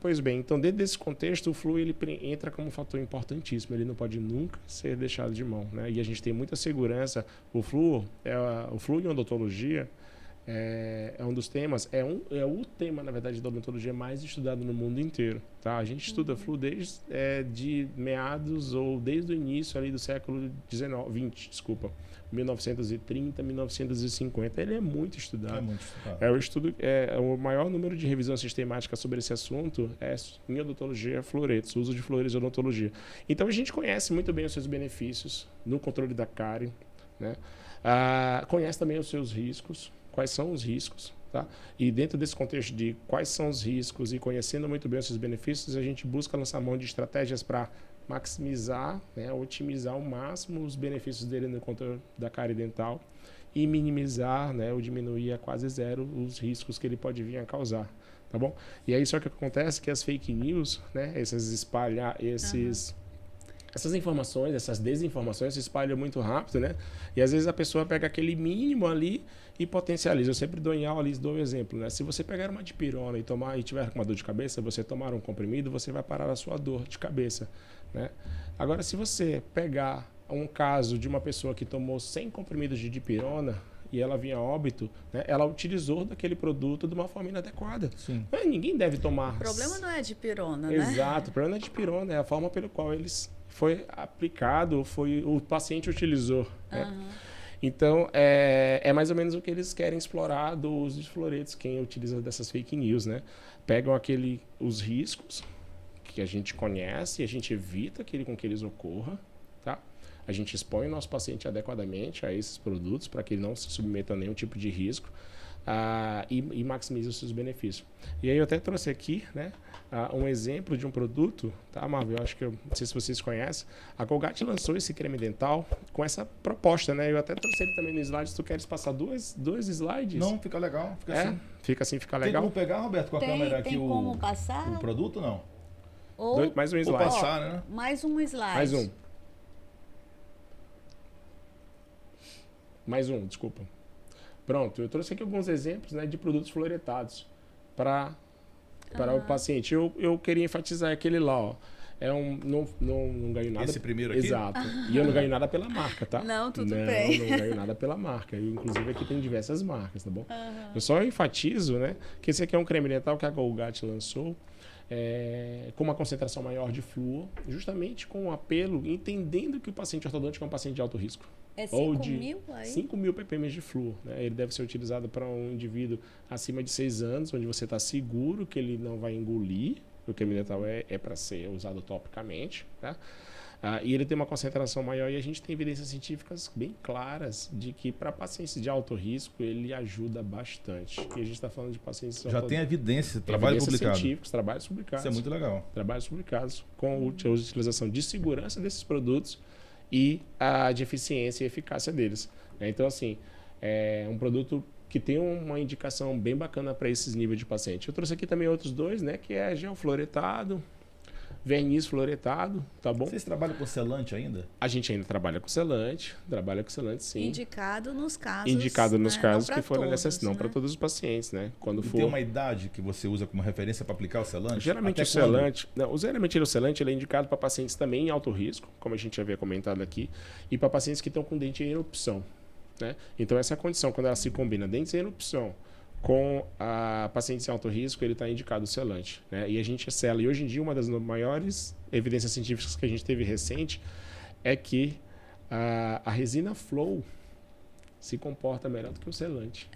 Pois bem, então dentro desse contexto o Flu ele entra como um fator importantíssimo, ele não pode nunca ser deixado de mão, né? E a gente tem muita segurança. O Flu em odontologia é um dos temas, é o tema, na verdade, da odontologia mais estudado no mundo inteiro, tá? A gente estuda Flu desde de meados ou desde o início ali do século 1930, 1950. Ele é muito estudado. O maior número de revisão sistemática sobre esse assunto em odontologia, fluoretos, uso de fluoretos em odontologia. Então a gente conhece muito bem os seus benefícios no controle da cárie, né? Conhece também os seus riscos, quais são os riscos, tá? E dentro desse contexto de quais são os riscos e conhecendo muito bem os seus benefícios, a gente busca lançar mão de estratégias para maximizar, né, otimizar ao máximo os benefícios dele no controle da cárie dental e minimizar, né, ou diminuir a quase zero os riscos que ele pode vir a causar, tá bom? E aí só que acontece que as fake news, né, essas informações, essas desinformações se espalham muito rápido, né? E às vezes a pessoa pega aquele mínimo ali e potencializa. Eu sempre dou em aula e dou um exemplo, né? Se você pegar uma dipirona e tiver com uma dor de cabeça, você tomar um comprimido, você vai parar a sua dor de cabeça, né? Agora, se você pegar um caso de uma pessoa que tomou 100 comprimidos de dipirona e ela vinha a óbito, né, ela utilizou daquele produto de uma forma inadequada. Sim. Ninguém deve tomar. O problema não é a dipirona, né? Exato, o problema não é a dipirona, é a forma pelo qual foi aplicado, o paciente utilizou. Né? Então, é mais ou menos o que eles querem explorar do uso de fluoretos, quem utiliza dessas fake news, né? Pegam os riscos que a gente conhece e a gente evita com que eles ocorram, tá? A gente expõe o nosso paciente adequadamente a esses produtos para que ele não se submeta a nenhum tipo de risco e maximize os seus benefícios. E aí eu até trouxe aqui, né, um exemplo de um produto, tá, Marvel? Eu acho que não sei se vocês conhecem. A Colgate lançou esse creme dental com essa proposta, né? Eu até trouxe ele também no slide. Se tu queres passar dois slides? Não, fica legal. Fica assim. Fica legal. Tem como pegar, Roberto, com a câmera aqui como passar? o produto ou não? Mais um slide. Ou passar, né? Mais um slide. Mais um, desculpa. Pronto, eu trouxe aqui alguns exemplos, né, de produtos fluoretados para o paciente. Eu queria enfatizar aquele lá, ó. Não ganho nada. Esse primeiro aqui? Exato. E eu não ganho nada pela marca, tá? Não, tudo bem. Não ganho nada pela marca. Inclusive aqui tem diversas marcas, tá bom? Eu só enfatizo, né, que esse aqui é um creme dental que a Colgate lançou com uma concentração maior de flúor, justamente com o apelo, entendendo que o paciente ortodôntico é um paciente de alto risco. É 5.000 aí? 5.000 ppm de flúor, né? Ele deve ser utilizado para um indivíduo acima de 6 anos, onde você está seguro que ele não vai engolir. O creme dental é para ser usado topicamente, tá? E ele tem uma concentração maior e a gente tem evidências científicas bem claras de que para pacientes de alto risco ele ajuda bastante. E a gente está falando de pacientes... Já tem evidência, trabalho publicado. Científicos, trabalhos publicados. Isso é muito legal. Trabalhos publicados com a utilização de segurança desses produtos e de eficiência e eficácia deles. Então, assim, é um produto que tem uma indicação bem bacana para esses níveis de paciente. Eu trouxe aqui também outros dois, né? Que é gel fluoretado, verniz fluoretado, tá bom? Vocês trabalham com selante ainda? A gente ainda trabalha com selante, sim. Indicado nos casos. Indicado nos casos que forem todos, necessários, não né? para todos os pacientes, né? Quando for... Tem uma idade que você usa como referência para aplicar o selante? Geralmente Até o selante, o selante ele é indicado para pacientes também em alto risco, como a gente havia comentado aqui, e para pacientes que estão com dente em erupção, né? Então essa condição, quando ela se combina dentes em erupção com a paciente em alto risco, ele está indicado o selante, né? E a gente sela. E hoje em dia, uma das maiores evidências científicas que a gente teve recente é que a resina Flow se comporta melhor do que o selante.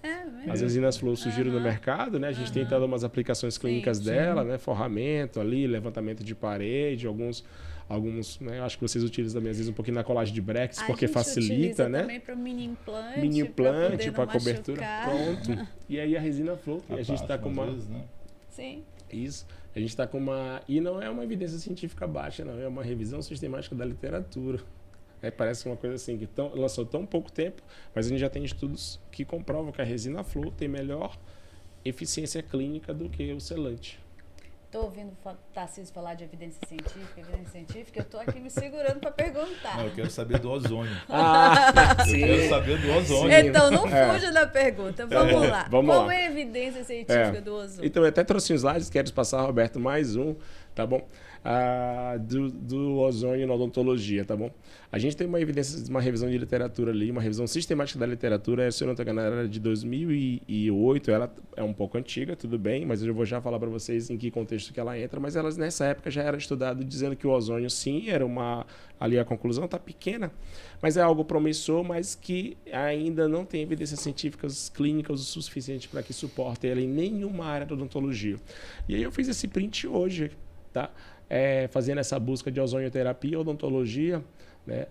As resinas Flow surgiram no mercado, né? A gente tem tentado umas aplicações clínicas dela, né? Forramento ali, levantamento de parede, alguns, né? Eu acho que vocês utilizam também às vezes um pouquinho na colagem de Brex, porque facilita, né? Também para mini implante. Mini implante para cobertura. Machucar. Pronto. E aí a resina Flow, que a gente está com uma... Vezes, né? Sim. Isso. A gente está com uma... E não é uma evidência científica baixa, não. É uma revisão sistemática da literatura. Parece uma coisa assim, que lançou tão pouco tempo, mas a gente já tem estudos que comprovam que a resina Flow tem melhor eficiência clínica do que o selante. Estou ouvindo o Tarcísio falar de evidência científica, eu estou aqui me segurando para perguntar. Não, eu quero saber do ozônio. Sim. Eu quero saber do ozônio. Então, não fuja da pergunta. Vamos lá. Qual é a evidência científica do ozônio? Então, eu até trouxe uns slides, quero passar, Roberto, mais um, tá bom? Do ozônio na odontologia, tá bom? A gente tem uma evidência, uma revisão de literatura ali, uma revisão sistemática da literatura, se eu não estou enganado, era de 2008, ela é um pouco antiga, tudo bem, mas eu vou já falar para vocês em que contexto que ela entra, mas elas nessa época já era estudado dizendo que o ozônio sim, era ali a conclusão está pequena, mas é algo promissor, mas que ainda não tem evidências científicas clínicas o suficiente para que suporte ela em nenhuma área da odontologia. E aí eu fiz esse print hoje, tá? Fazendo essa busca de ozonioterapia e odontologia, né?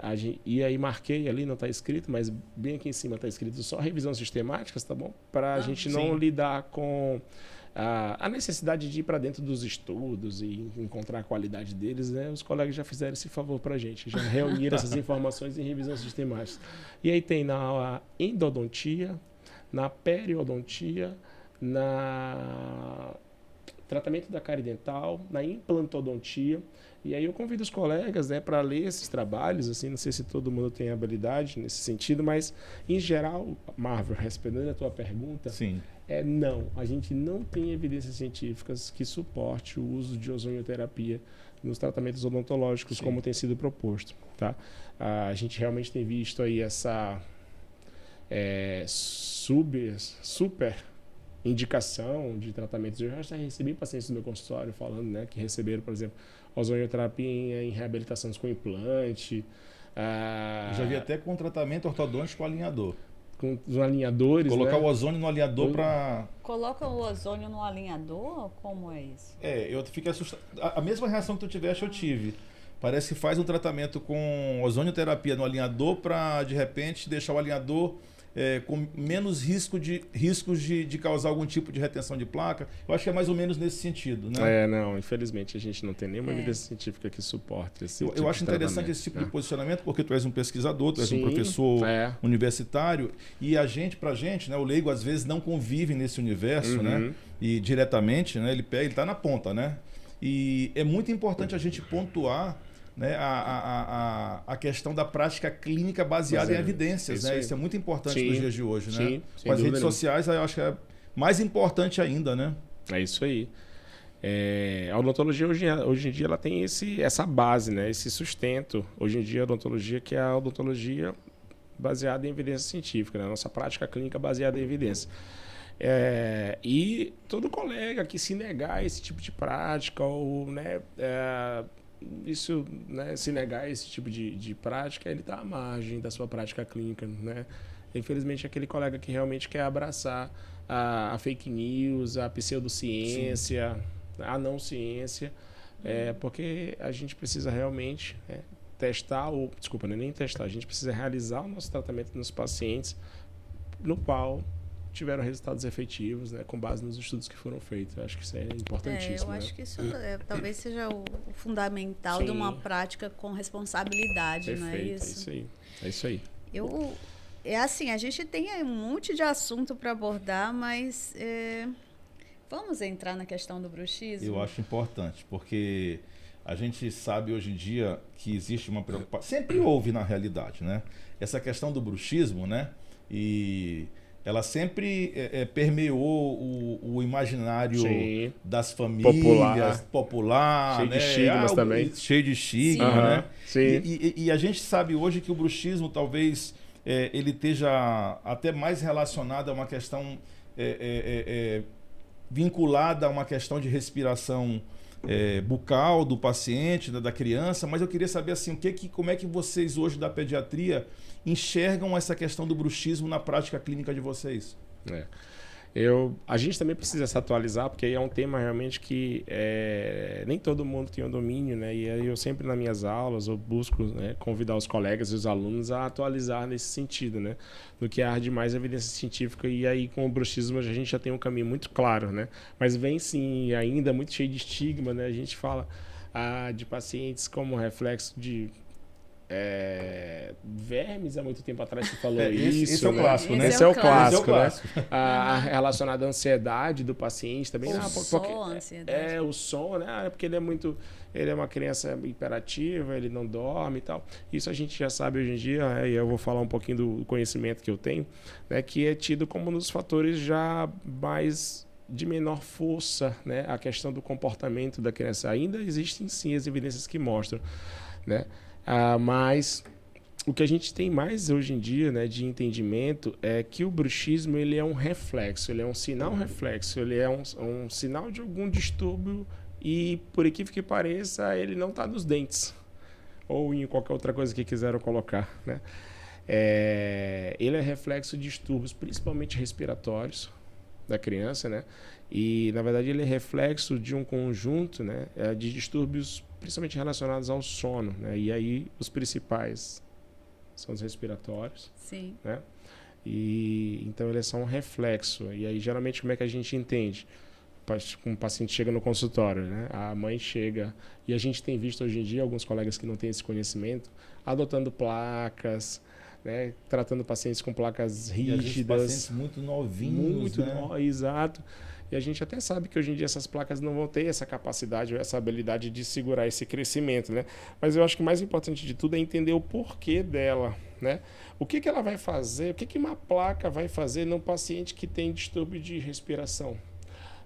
E aí marquei ali, não está escrito, mas bem aqui em cima está escrito só revisão sistemáticas, tá bom? Para a gente não lidar com a necessidade de ir para dentro dos estudos e encontrar a qualidade deles, né? Os colegas já fizeram esse favor para a gente, já reuniram essas informações em revisão sistemática. E aí tem na endodontia, na periodontia, na tratamento da cárie dental, na implantodontia. E aí eu convido os colegas, né, para ler esses trabalhos, assim, não sei se todo mundo tem habilidade nesse sentido, mas em geral, Marvel, respondendo a tua pergunta, Sim. Não, a gente não tem evidências científicas que suporte o uso de ozonioterapia nos tratamentos odontológicos, como tem sido proposto, tá? A gente realmente tem visto aí essa super indicação de tratamentos. Eu já recebi pacientes do meu consultório falando, né, que receberam, por exemplo, ozonioterapia em reabilitações com implante. Já vi até com tratamento ortodôntico com alinhador. Com os alinhadores, colocar, né? o ozônio no alinhador para... Coloca o ozônio no alinhador? Como é isso? Eu fiquei assustado. A mesma reação que tu tiveste, eu tive. Parece que faz um tratamento com ozonioterapia no alinhador para, de repente, deixar o alinhador com menos riscos de causar algum tipo de retenção de placa. Eu acho que é mais ou menos nesse sentido, né? Não, infelizmente a gente não tem nenhuma evidência científica que suporte esse tipo eu acho de interessante esse tipo de posicionamento, porque tu és um pesquisador, tu és um professor universitário, e pra gente, né, o leigo às vezes não convive nesse universo, né? E diretamente, né, ele está na ponta, né? E é muito importante a gente pontuar, né, a questão da prática clínica baseada em evidências, né? Isso é muito importante nos dias de hoje, né? Com as redes sociais, eu acho que é mais importante ainda, né? É isso aí. A odontologia hoje em dia ela tem essa base, né? Esse sustento. Hoje em dia a odontologia que é a odontologia baseada em evidência científica, né? A nossa prática clínica baseada em evidência. E todo colega que se negar a esse tipo de prática ou, né, se negar a esse tipo de prática, ele está à margem da sua prática clínica, né? Infelizmente, aquele colega que realmente quer abraçar a fake news, a pseudociência, a não ciência, porque a gente precisa realmente testar, não é nem testar, a gente precisa realizar o nosso tratamento nos pacientes no qual tiveram resultados efetivos, né, com base nos estudos que foram feitos. Eu acho que isso é importantíssimo. Eu acho que isso talvez seja o fundamental de uma prática com responsabilidade. Perfeito, não é isso? É isso aí. Assim, a gente tem um monte de assunto para abordar, mas vamos entrar na questão do bruxismo? Eu acho importante, porque a gente sabe hoje em dia que existe uma preocupação, sempre houve na realidade, né? Essa questão do bruxismo, né? E ela sempre permeou o imaginário das famílias, popular, cheio né? de estigmas também. Cheio de estigma, né? Sim. E a gente sabe hoje que o bruxismo talvez ele esteja até mais relacionado a uma questão vinculada a uma questão de respiração bucal do paciente, da criança, mas eu queria saber assim, como é que vocês hoje da pediatria enxergam essa questão do bruxismo na prática clínica de vocês? A gente também precisa se atualizar, porque aí é um tema realmente que nem todo mundo tem o domínio, né? E aí eu sempre nas minhas aulas eu busco, né, convidar os colegas e os alunos a atualizar nesse sentido, né? Do que há de mais evidência científica. E aí com o bruxismo a gente já tem um caminho muito claro, né? Mas vem sim ainda muito cheio de estigma, né? A gente fala de pacientes como reflexo de vermes. Há muito tempo atrás você falou isso. Esse é o clássico, né? Esse é o clássico, Esse é o clássico, né? Relacionado à ansiedade do paciente também. Ansiedade. O som, né? Porque ele é uma criança hiperativa, ele não dorme e tal. Isso a gente já sabe hoje em dia, e eu vou falar um pouquinho do conhecimento que eu tenho, né? Que é tido como um dos fatores já mais de menor força, né? A questão do comportamento da criança. Ainda existem sim as evidências que mostram, né? Mas o que a gente tem mais hoje em dia, né, de entendimento é que o bruxismo ele é um reflexo, ele é um sinal reflexo, ele é um sinal de algum distúrbio e, por equívoco que pareça, ele não está nos dentes ou em qualquer outra coisa que quiseram colocar, né? Ele é reflexo de distúrbios, principalmente respiratórios da criança, né? E, na verdade, ele é reflexo de um conjunto, né, de distúrbios principalmente relacionados ao sono, né? E aí os principais são os respiratórios. Sim. Né? E então ele é só um reflexo. E aí geralmente como é que a gente entende? Um paciente chega no consultório, né? A mãe chega e a gente tem visto hoje em dia alguns colegas que não têm esse conhecimento adotando placas, né? Tratando pacientes com placas rígidas, pacientes muito novinhos, né? Exato. E a gente até sabe que hoje em dia essas placas não vão ter essa capacidade ou essa habilidade de segurar esse crescimento, né? Mas eu acho que o mais importante de tudo é entender o porquê dela, né? O que ela vai fazer, o que uma placa vai fazer num paciente que tem distúrbio de respiração?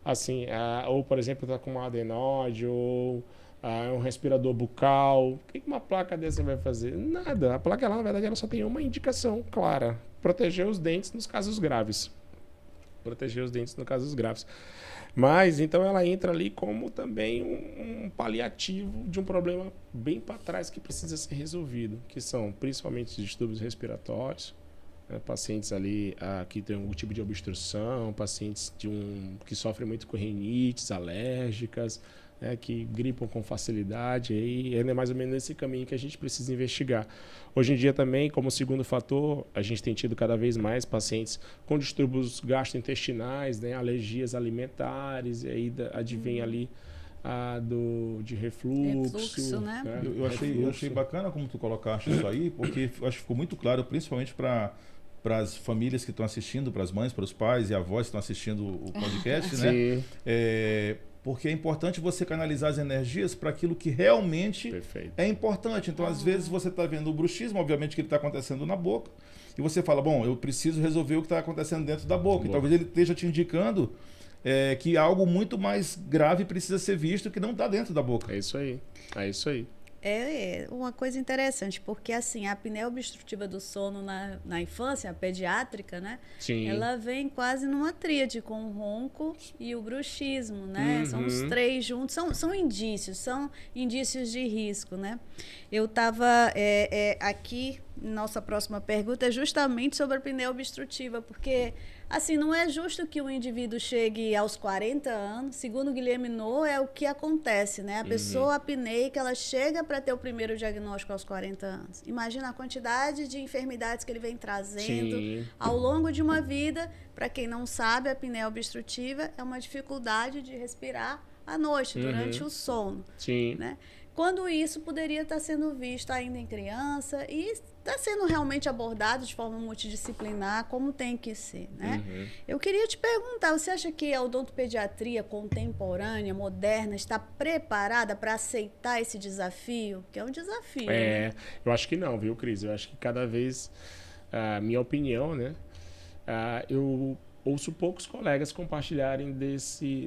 Assim, ou por exemplo, está com uma adenose, ou um respirador bucal. O que uma placa dessa vai fazer? Nada. A placa, na verdade, ela só tem uma indicação clara: proteger os dentes nos casos graves. Mas, então, ela entra ali como também um paliativo de um problema bem para trás que precisa ser resolvido, que são principalmente os distúrbios respiratórios, né? Pacientes ali que têm algum tipo de obstrução, pacientes que sofrem muito com rinites alérgicas, né, que gripam com facilidade, e é mais ou menos esse caminho que a gente precisa investigar. Hoje em dia também, como segundo fator, a gente tem tido cada vez mais pacientes com distúrbios gastrointestinais, né, alergias alimentares, e aí advém ali de refluxo, né? Eu achei bacana como tu colocaste isso aí, porque acho que ficou muito claro, principalmente para as famílias que estão assistindo, para as mães, para os pais e avós que estão assistindo o podcast, né? Sim. Porque é importante você canalizar as energias para aquilo que realmente é importante. Então, às vezes, você está vendo o bruxismo, obviamente que ele está acontecendo na boca, e você fala, bom, eu preciso resolver o que está acontecendo dentro da boca. E talvez ele esteja te indicando que algo muito mais grave precisa ser visto que não está dentro da boca. É isso aí. É uma coisa interessante, porque assim, a apneia obstrutiva do sono na infância, a pediátrica, né? Sim. Ela vem quase numa tríade com o ronco e o bruxismo, né? São os três juntos, são indícios de risco, né? Eu estava aqui, nossa próxima pergunta é justamente sobre a apneia obstrutiva, porque assim, não é justo que o indivíduo chegue aos 40 anos, segundo Guilherme No, é o que acontece, né? A pessoa apneica, ela chega para ter o primeiro diagnóstico aos 40 anos. Imagina a quantidade de enfermidades que ele vem trazendo ao longo de uma vida. Para quem não sabe, a apneia obstrutiva é uma dificuldade de respirar à noite, durante o sono. Sim. Né? Quando isso poderia estar sendo visto ainda em criança e está sendo realmente abordado de forma multidisciplinar, como tem que ser, né? Eu queria te perguntar, você acha que a odontopediatria contemporânea, moderna, está preparada para aceitar esse desafio? Que é um desafio, né? Eu acho que não, viu, Cris? Eu acho que cada vez, minha opinião, né? Eu ouço poucos colegas compartilharem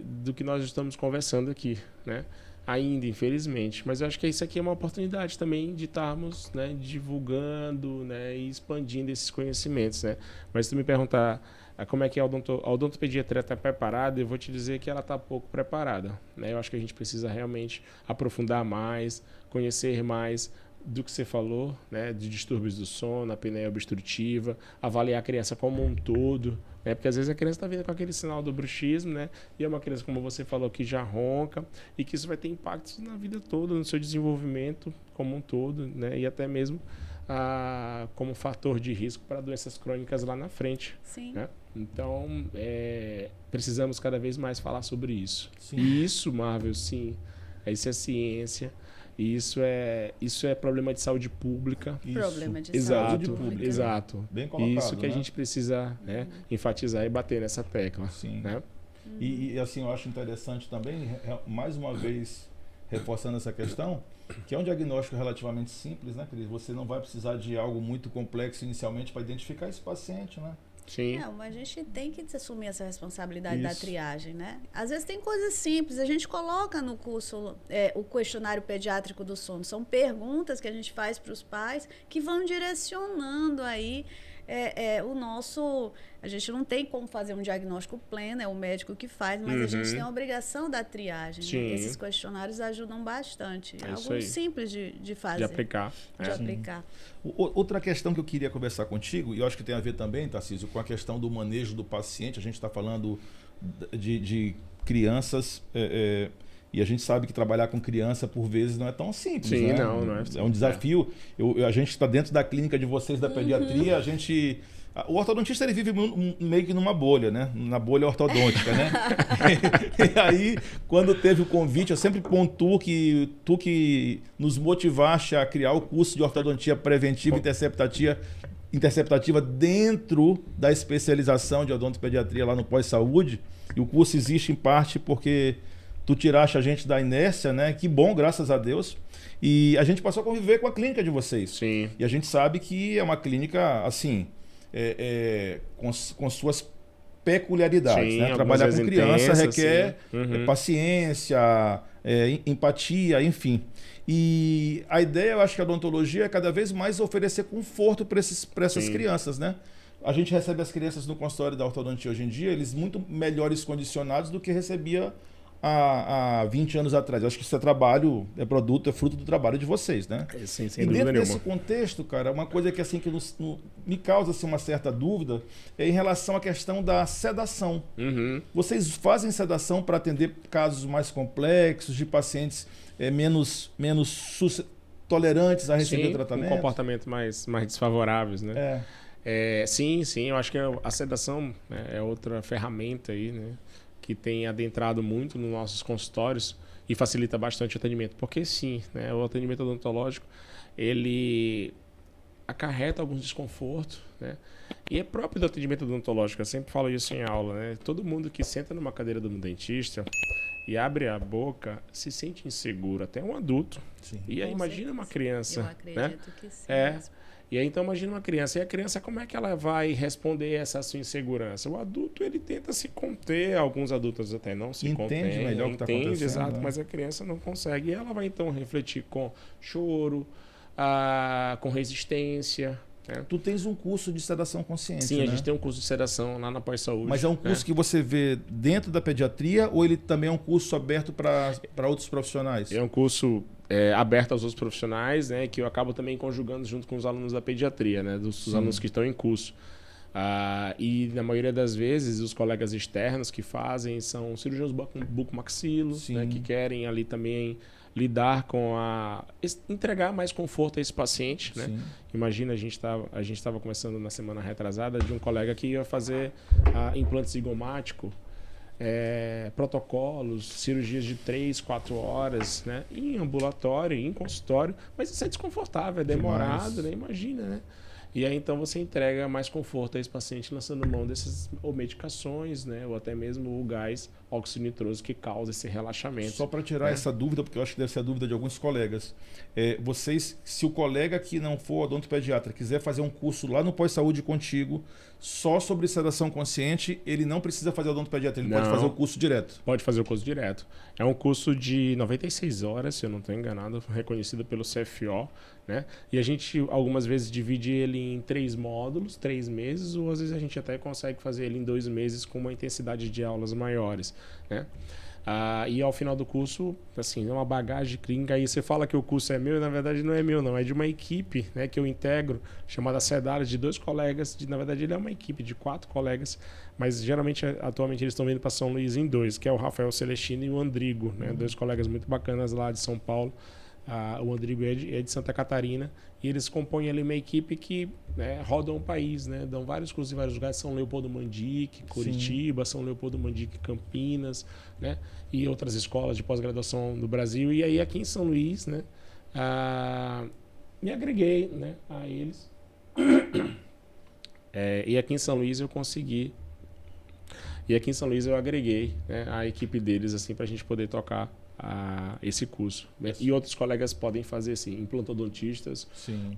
do que nós estamos conversando aqui, né? Ainda, infelizmente. Mas eu acho que isso aqui é uma oportunidade também de estarmos, né, divulgando, né, e expandindo esses conhecimentos, né? Mas se tu me perguntar como é que a odontopediatria está preparada, eu vou te dizer que ela está pouco preparada, né? Eu acho que a gente precisa realmente aprofundar mais, conhecer mais, do que você falou, né, de distúrbios do sono, apneia obstrutiva, avaliar a criança como um todo, né, porque às vezes a criança está vindo com aquele sinal do bruxismo, né, e é uma criança, como você falou, que já ronca, e que isso vai ter impactos na vida toda, no seu desenvolvimento como um todo, né, e até mesmo como fator de risco para doenças crônicas lá na frente. Sim. Né? Então, precisamos cada vez mais falar sobre isso. Sim. E isso, Marvel, sim, isso é ciência. Isso é problema de saúde pública. Isso. Problema de Exato, saúde pública. exato. Bem colocado, Isso que a né? gente precisa, né, enfatizar e bater nessa tecla. Sim. Né? E assim, eu acho interessante também, mais uma vez, reforçando essa questão, que é um diagnóstico relativamente simples, né, Cris? Você não vai precisar de algo muito complexo inicialmente para identificar esse paciente, né? Sim. Não, mas a gente tem que assumir essa responsabilidade da Isso. triagem, né? Às vezes tem coisas simples, a gente coloca no curso o questionário pediátrico do sono. São perguntas que a gente faz para os pais que vão direcionando aí o nosso... A gente não tem como fazer um diagnóstico pleno, é o médico que faz, mas a gente tem a obrigação da triagem. Sim. Né? Esses questionários ajudam bastante. É isso algo aí. simples de fazer. De aplicar. De aplicar. Outra questão que eu queria conversar contigo, e eu acho que tem a ver também, Tarcísio, com a questão do manejo do paciente. A gente está falando de crianças, e a gente sabe que trabalhar com criança, por vezes, não é tão simples. Sim, né? não é. É um desafio. A gente está dentro da clínica de vocês, da pediatria, o ortodontista ele vive meio que numa bolha, né? Na bolha ortodôntica, né? E aí, quando teve o convite, eu sempre pontuo que tu que nos motivaste a criar o curso de ortodontia preventiva e interceptativa dentro da especialização de odontopediatria lá no pós-saúde. E o curso existe em parte porque tu tiraste a gente da inércia, né? Que bom, graças a Deus. E a gente passou a conviver com a clínica de vocês. Sim. E a gente sabe que é uma clínica, assim, com suas peculiaridades. Sim, Né? Trabalhar com criança intensas, requer sim. paciência, empatia, enfim. E a ideia, eu acho que a odontologia é cada vez mais oferecer conforto para essas Sim. crianças, né? A gente recebe as crianças no consultório da ortodontia hoje em dia, eles muito melhores condicionados do que recebia há 20 anos atrás. Eu acho que isso é trabalho, é produto, é fruto do trabalho de vocês, né? Sim, sem E dúvida dentro desse nenhuma. contexto, cara, uma coisa que assim que me causa assim, uma certa dúvida é em relação à questão da sedação. Uhum. Vocês fazem sedação para atender casos mais complexos, de pacientes menos tolerantes a receber Sim, tratamento? com comportamento mais desfavoráveis, né? Sim, eu acho que a sedação, né, é outra ferramenta aí, né, que tem adentrado muito nos nossos consultórios e facilita bastante o atendimento. Porque sim, né, o atendimento odontológico, ele acarreta alguns desconfortos, né? E é próprio do atendimento odontológico, eu sempre falo isso em aula, né? Todo mundo que senta numa cadeira do dentista e abre a boca se sente inseguro, até um adulto. Sim. E aí Com imagina uma certeza. criança, Eu né? acredito que sim. E aí, então, imagina uma criança. E a criança, como é que ela vai responder essa sua insegurança? O adulto, ele tenta se conter. Alguns adultos até não se contêm. Entende melhor o que está acontecendo. Exato, né? mas a criança não consegue. E ela vai, então, refletir com choro, com resistência. Né? Tu tens um curso de sedação consciente, Sim, né? a gente tem um curso de sedação lá na pós-saúde. Mas é um curso que você vê dentro da pediatria ou ele também é um curso aberto para outros profissionais? É um curso aberto aos outros profissionais, né, que eu acabo também conjugando junto com os alunos da pediatria, né, dos alunos que estão em curso. E na maioria das vezes os colegas externos que fazem são cirurgiões bucomaxilo, né, que querem ali também lidar com entregar mais conforto a esse paciente, né? Imagina, a gente estava conversando na semana retrasada de um colega que ia fazer implante zigomático, protocolos, cirurgias de 3, 4 horas, né? Em ambulatório, em consultório, mas isso é desconfortável, é demorado, né? Imagina, né? E aí então você entrega mais conforto a esse paciente lançando mão dessas ou medicações, né? Ou até mesmo o gás óxido nitroso que causa esse relaxamento. Só para tirar essa dúvida, porque eu acho que deve ser a dúvida de alguns colegas. Vocês, se o colega que não for odontopediatra quiser fazer um curso lá no pós-saúde contigo, só sobre sedação consciente, ele não precisa fazer odontopediatra, ele pode fazer o curso direto. Pode fazer o curso direto. É um curso de 96 horas, se eu não estou enganado, reconhecido pelo CFO, né? E a gente algumas vezes divide ele em 3 módulos, 3 meses, ou às vezes a gente até consegue fazer ele em 2 meses com uma intensidade de aulas maiores, né? E ao final do curso, assim, é uma bagagem clínica. Aí você fala que o curso é meu, e na verdade não é meu, não. É de uma equipe, né, que eu integro, chamada Cedares, de 2 colegas. Na verdade, ele é uma equipe de 4 colegas, mas geralmente, atualmente, eles estão vindo para São Luís em 2, que é o Rafael Celestino e o Andrigo, né, 2 colegas muito bacanas lá de São Paulo. O Andrigo é de Santa Catarina, e eles compõem ali uma equipe que, né, rodam o país, né, dão vários cursos em vários lugares, São Leopoldo Mandique, Curitiba, São Leopoldo Mandique, Campinas, né, e outras escolas de pós-graduação do Brasil. E aí aqui em São Luís, né, me agreguei, né, a eles. E aqui em São Luís eu consegui. E aqui em São Luís eu agreguei, né, a equipe deles, assim, para a gente poder tocar esse curso, né? E outros colegas podem fazer assim, implantodontistas,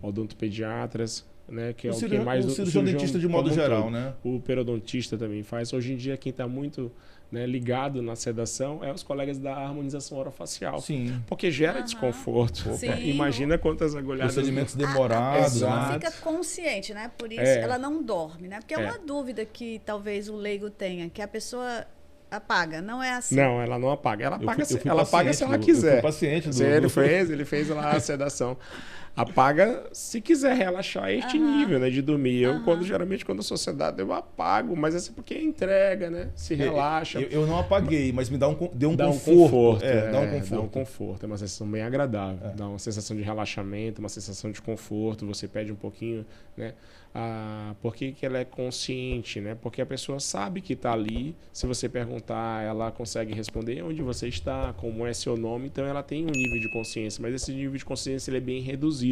odontopediatras, né? Que é o que mais o cirurgião dentista de modo geral, né? O periodontista também faz. Hoje em dia quem está muito, né, ligado na sedação é os colegas da harmonização orofacial. Sim. Porque gera desconforto. Imagina quantas agulhadas. Procedimentos demorados. Ela fica consciente, né? Por isso ela não dorme, né? Porque é uma dúvida que talvez o leigo tenha, que a pessoa apaga, não é assim. Não, ela não apaga. Ela apaga se ela quiser. Eu fui paciente Ele fez lá a sedação. Apaga se quiser relaxar este nível, né, de dormir. Eu, geralmente, quando eu sou sedado, eu apago, mas assim porque entrega, né? Se relaxa. Eu não apaguei, mas me deu um conforto. Dá um conforto. Dá um conforto. É uma sensação bem agradável. Dá uma sensação de relaxamento, uma sensação de conforto. Você pede um pouquinho, né? Por que ela é consciente, né? Porque a pessoa sabe que está ali. Se você perguntar, ela consegue responder onde você está, como é seu nome. Então, ela tem um nível de consciência, mas esse nível de consciência ele é bem reduzido.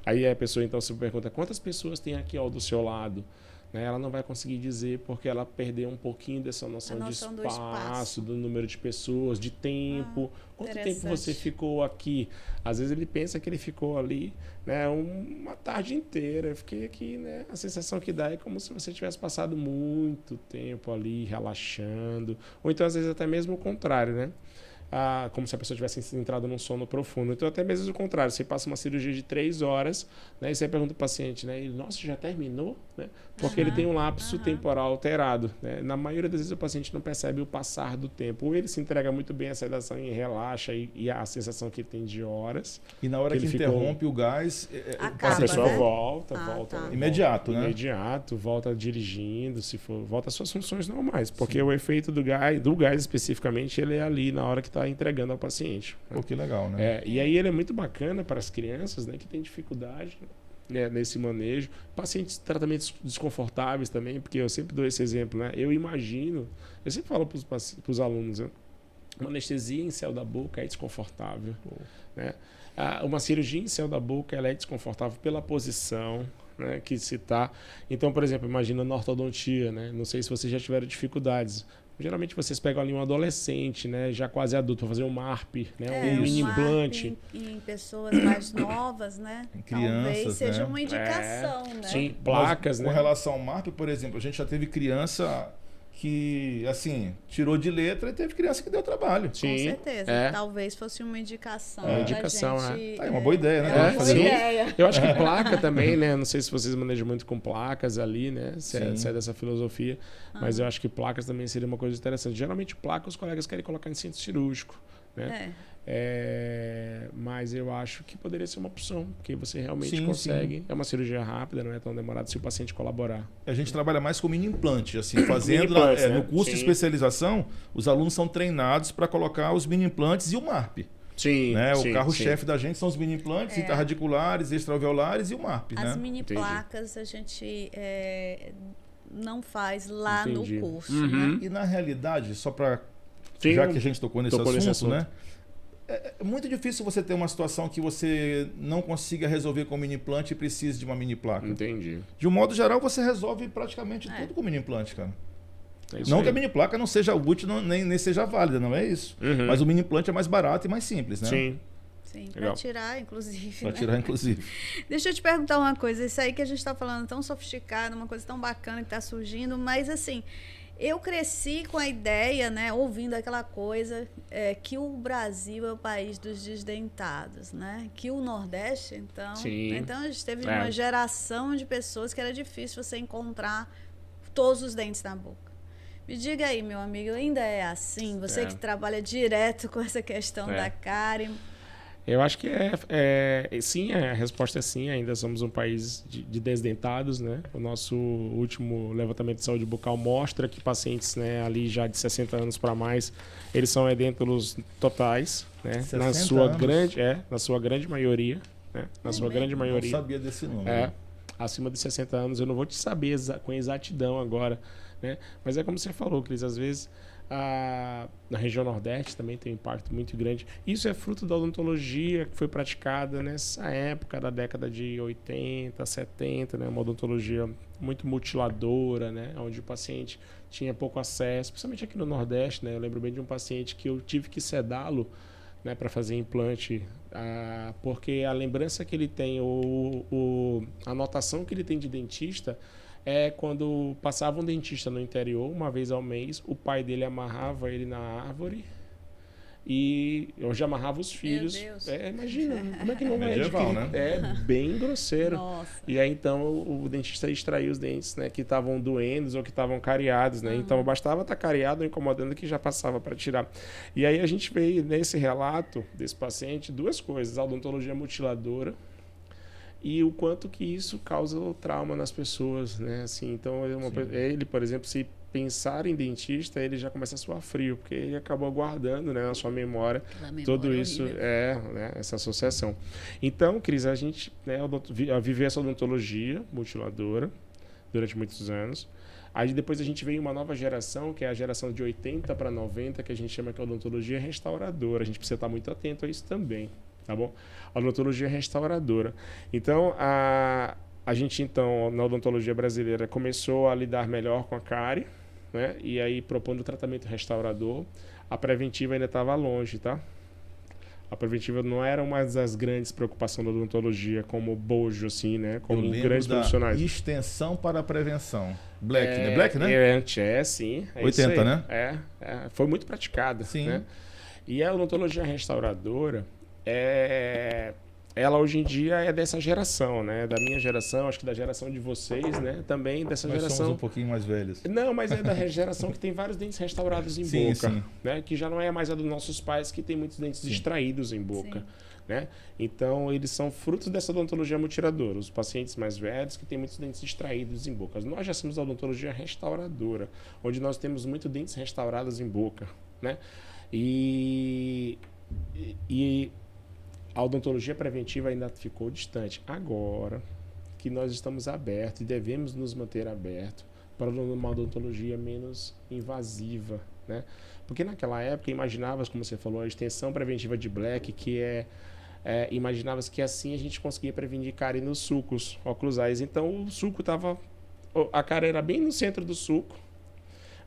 Aí a pessoa então se pergunta quantas pessoas tem aqui do seu lado, né? Ela não vai conseguir dizer porque ela perdeu um pouquinho dessa noção de espaço, do número de pessoas, de tempo. Quanto tempo você ficou aqui? Às vezes ele pensa que ele ficou ali, né, uma tarde inteira. Eu fiquei aqui, né? A sensação que dá é como se você tivesse passado muito tempo ali relaxando, ou então às vezes até mesmo o contrário, né? Como se a pessoa tivesse entrado num sono profundo. Então, até mesmo o contrário. Você passa uma cirurgia de 3 horas, né, e você pergunta ao paciente, né, ele, nossa, já terminou? Né? Porque ele tem um lapso temporal alterado. Né? Na maioria das vezes, o paciente não percebe o passar do tempo. Ou ele se entrega muito bem à sedação e relaxa, e a sensação que ele tem de horas. E na hora que interrompe o gás, a pessoa volta. Imediato, né? Imediato, volta dirigindo, se for, volta às suas funções normais. Porque o efeito do gás especificamente, ele é ali na hora que está entregando ao paciente. Pô, que legal, né? E aí ele é muito bacana para as crianças, né, que têm dificuldade, né, nesse manejo. Pacientes de tratamentos desconfortáveis também, porque eu sempre dou esse exemplo, né? Eu sempre falo para os alunos, né? Uma anestesia em céu da boca é desconfortável. Né? Uma cirurgia em céu da boca ela é desconfortável pela posição, né, que se está. Então, por exemplo, imagina na ortodontia, né? Não sei se vocês já tiveram dificuldades. Geralmente vocês pegam ali um adolescente, né, já quase adulto, para fazer um MARP, né, um mini implante. Em pessoas mais novas, né? Em crianças, talvez seja né? uma indicação, né? Sim, placas, mas, né? Com relação ao MARP, por exemplo, a gente já teve criança que, assim, tirou de letra e teve criança que deu trabalho. Sim, com certeza. Talvez fosse uma indicação. É uma boa ideia, né? Eu acho que placa também, né? Não sei se vocês manejam muito com placas ali, né? Se é dessa filosofia. Mas eu acho que placas também seria uma coisa interessante. Geralmente, placa os colegas querem colocar em centro cirúrgico, né? Mas eu acho que poderia ser uma opção, porque você realmente consegue. É uma cirurgia rápida, não é tão demorada se o paciente colaborar. A gente trabalha mais com mini implante, assim, fazendo no curso de especialização, os alunos são treinados para colocar os mini implantes e o MARP. Sim, né? O carro-chefe da gente são os mini implantes, intrarradiculares, extraalveolares e o MARP. As mini placas a gente não faz lá no curso. Né? E na realidade, só para já que a gente tocou nesse assunto, né? É muito difícil você ter uma situação que você não consiga resolver com mini implante e precise de uma mini placa. Entendi. De um modo geral, você resolve praticamente tudo com mini implante, cara. Não aí. Que a mini placa não seja útil, nem seja válida, não é isso. Mas o mini implante é mais barato e mais simples, né? Sim, para tirar, inclusive. Para tirar, inclusive. Deixa eu te perguntar uma coisa. Isso aí que a gente está falando tão sofisticado, uma coisa tão bacana que está surgindo, mas assim... Eu cresci com a ideia, né, ouvindo aquela coisa, que o Brasil é o país dos desdentados, né? Que o Nordeste, então... Então, a gente teve uma geração de pessoas que era difícil você encontrar todos os dentes na boca. Me diga aí, meu amigo, ainda é assim? Você É. que trabalha direto com essa questão É. da cárie. Eu acho que sim, a resposta é sim, ainda somos um país de desdentados, né? O nosso último levantamento de saúde bucal mostra que pacientes, né, ali já de 60 anos para mais, eles são edêntulos totais, né? 60 Na sua grande maioria, né? Na sua grande Não maioria. sabia desse número. Acima de 60 anos, eu não vou te saber com exatidão agora, né? Mas é como você falou, Cris, às vezes na região Nordeste também tem um impacto muito grande. Isso é fruto da odontologia que foi praticada nessa época da década de 80, 70, né? Uma odontologia muito mutiladora, né? Onde o paciente tinha pouco acesso, principalmente aqui no Nordeste, né? Eu lembro bem de um paciente que eu tive que sedá-lo, né, para fazer implante, porque a lembrança que ele tem, a anotação que ele tem de dentista é quando passava um dentista no interior, uma vez ao mês, o pai dele amarrava ele na árvore e eu já amarrava os filhos. Meu Deus. Imagina, como é que não vai Medieval, adquirir? né? É bem grosseiro. Nossa. E aí então o dentista extraía os dentes, né, que estavam doendo ou que estavam cariados, né? Então bastava estar cariado ou incomodando que já passava para tirar. E aí a gente veio nesse relato desse paciente duas coisas: a odontologia mutiladora e o quanto que isso causa o trauma nas pessoas, né? Assim, então ele, por exemplo, se pensar em dentista, ele já começa a suar frio, porque ele acabou guardando, né, na sua memória tudo isso, horrível. né, essa associação. Então, Cris, a gente, né, viveu essa odontologia mutiladora durante muitos anos. Aí depois a gente veio uma nova geração, que é a geração de 80 para 90, que a gente chama de odontologia restauradora. A gente precisa estar muito atento a isso também, tá bom? A odontologia restauradora. Então, a gente, então, na odontologia brasileira, começou a lidar melhor com a cárie, né? E aí propondo o tratamento restaurador. A preventiva ainda estava longe, tá? A preventiva não era uma das grandes preocupações da odontologia, como bojo, assim, né? Como grandes profissionais. Extensão para a prevenção. Black, né? Sim. 80, né? Foi muito praticada. Sim. Né? E a odontologia restauradora, ela hoje em dia é dessa geração, né? Da minha geração, acho que da geração de vocês, né? Também dessa Nós geração. somos um pouquinho mais velhos. Não, mas é da geração que tem vários dentes restaurados em Sim, boca, sim. né? Que já não é mais a dos nossos pais, que tem muitos dentes extraídos em boca, Sim. né? Então, eles são frutos dessa odontologia mutiladora. Os pacientes mais velhos que têm muitos dentes extraídos em boca. Nós já somos a odontologia restauradora, onde nós temos muitos dentes restaurados em boca, né? E a odontologia preventiva ainda ficou distante. Agora que nós estamos abertos e devemos nos manter abertos para uma odontologia menos invasiva, né? Porque naquela época imaginava, como você falou, a extensão preventiva de Black, que imaginava-se que assim a gente conseguia prevenir cárie nos sulcos oclusais. Então o sulco a cárie era bem no centro do sulco,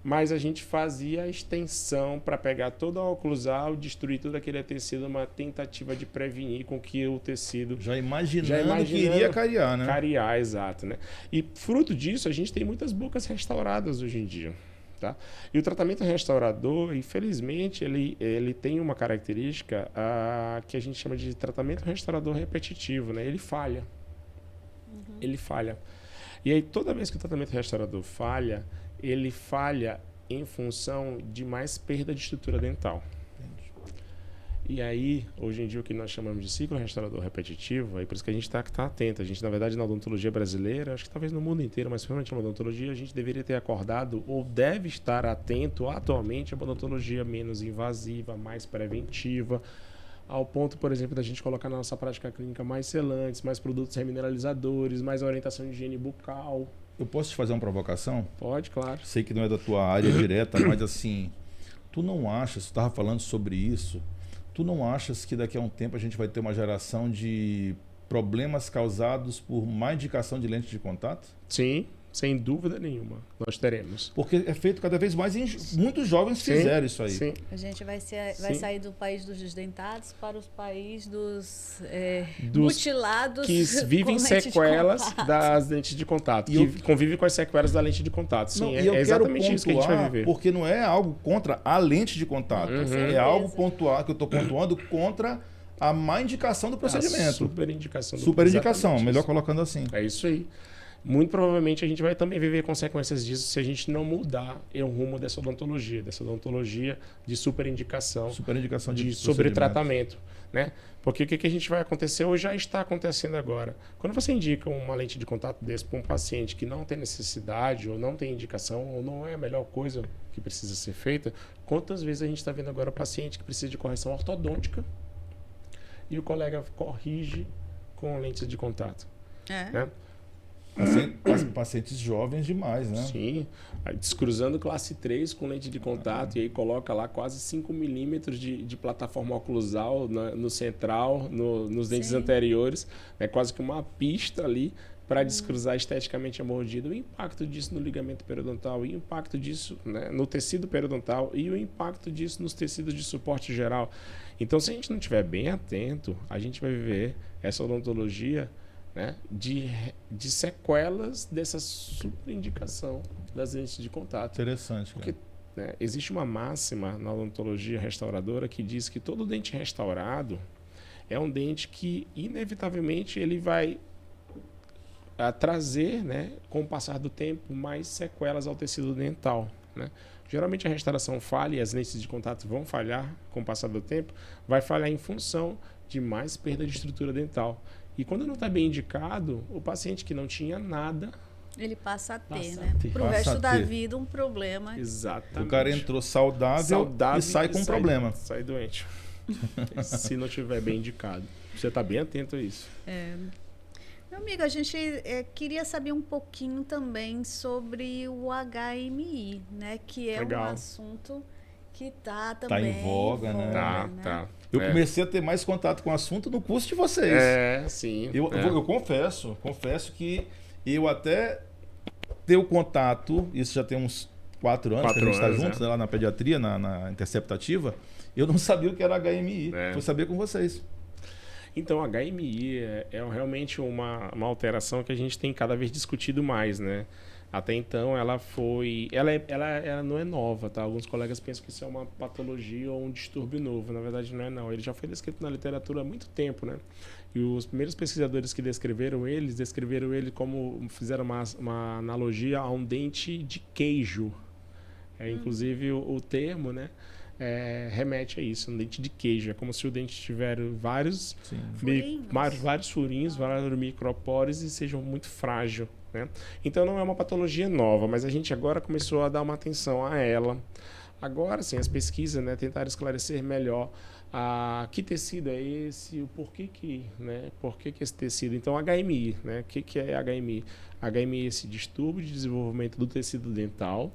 mas a gente fazia a extensão para pegar toda a oclusal, destruir todo aquele tecido, uma tentativa de prevenir com que o tecido... Já imaginando que iria cariar, né? Cariar, exato, né? E fruto disso, a gente tem muitas bocas restauradas hoje em dia, tá? E o tratamento restaurador, infelizmente, ele tem uma característica que a gente chama de tratamento restaurador repetitivo, né? Ele falha. Ele falha. E aí, toda vez que o tratamento restaurador falha, ele falha em função de mais perda de estrutura dental. E aí, hoje em dia, o que nós chamamos de ciclo restaurador repetitivo, é por isso que a gente está atento. A gente, na verdade, na odontologia brasileira, acho que talvez no mundo inteiro, mas principalmente na odontologia, a gente deveria ter acordado ou deve estar atento atualmente a uma odontologia menos invasiva, mais preventiva, ao ponto, por exemplo, da gente colocar na nossa prática clínica mais selantes, mais produtos remineralizadores, mais orientação de higiene bucal. Eu posso te fazer uma provocação? Pode, claro. Sei que não é da tua área direta, mas assim, tu não achas, tu estava falando sobre isso, tu não achas que daqui a um tempo a gente vai ter uma geração de problemas causados por má indicação de lente de contato? Sim, sem dúvida nenhuma, nós teremos. Porque é feito cada vez mais, muitos jovens fizeram isso aí. Sim. A gente vai sair do país dos desdentados para os países dos mutilados. Que vivem sequelas das lentes de contato. Que convivem com as sequelas da lente de contato. Sim, não, é exatamente isso que a gente vai viver. Porque não é algo contra a lente de contato. É algo pontual que eu estou pontuando contra a má indicação do procedimento. Super indicação. Super indicação, melhor colocando assim. É isso aí. Muito provavelmente a gente vai também viver consequências disso se a gente não mudar o rumo dessa odontologia de superindicação, de sobretratamento, né? Porque o que a gente vai acontecer ou já está acontecendo agora? Quando você indica uma lente de contato desse para um paciente que não tem necessidade ou não tem indicação ou não é a melhor coisa que precisa ser feita, quantas vezes a gente está vendo agora paciente que precisa de correção ortodôntica e o colega corrige com lentes de contato, né? Pacientes jovens demais, né? Sim, aí descruzando classe 3 com lente de contato e aí coloca lá quase 5 milímetros de plataforma oclusal no central, nos dentes anteriores, é quase que uma pista ali para descruzar esteticamente a mordida. O impacto disso no ligamento periodontal, o impacto disso, né, no tecido periodontal e o impacto disso nos tecidos de suporte geral. Então, se a gente não estiver bem atento, a gente vai viver essa odontologia, né, de sequelas dessa superindicação das lentes de contato. Interessante. Porque, né, existe uma máxima na odontologia restauradora que diz que todo dente restaurado é um dente que, inevitavelmente, ele vai trazer, né, com o passar do tempo, mais sequelas ao tecido dental, né? Geralmente a restauração falha e as lentes de contato vão falhar com o passar do tempo, vai falhar em função de mais perda de estrutura dental. E quando não está bem indicado, o paciente que não tinha nada... Ele passa a ter, Passa né? a ter. Para o Passa resto a da ter. vida, um problema. Exatamente. O cara entrou saudável e sai com um problema. Sai doente. Se não estiver bem indicado. Você está bem atento a isso. Meu amigo, a gente queria saber um pouquinho também sobre o HMI, né? Que é Legal. um assunto que está também em voga, né? Tá. Eu comecei a ter mais contato com o assunto no curso de vocês. Sim. Eu confesso que eu até ter o contato, isso já tem uns 4 anos que a gente está juntos, né, lá na pediatria, na interceptativa, eu não sabia o que era HMI. Fui saber com vocês. Então, a HMI é realmente uma alteração que a gente tem cada vez discutido mais, né? Até então, ela não é nova, tá? Alguns colegas pensam que isso é uma patologia ou um distúrbio novo. Na verdade, não é não. Ele já foi descrito na literatura há muito tempo, né? E os primeiros pesquisadores que descreveram ele como fizeram uma analogia a um dente de queijo. Inclusive, o termo, né? Remete a isso, um dente de queijo. É como se o dente tiver vários furinhos, vários micropores e seja muito frágil, né? Então não é uma patologia nova, mas a gente agora começou a dar uma atenção a ela. Agora sim, as pesquisas, né, tentaram esclarecer melhor que tecido é esse, o porquê que esse tecido. Então, HMI, né? O que é HMI? HMI é esse distúrbio de desenvolvimento do tecido dental.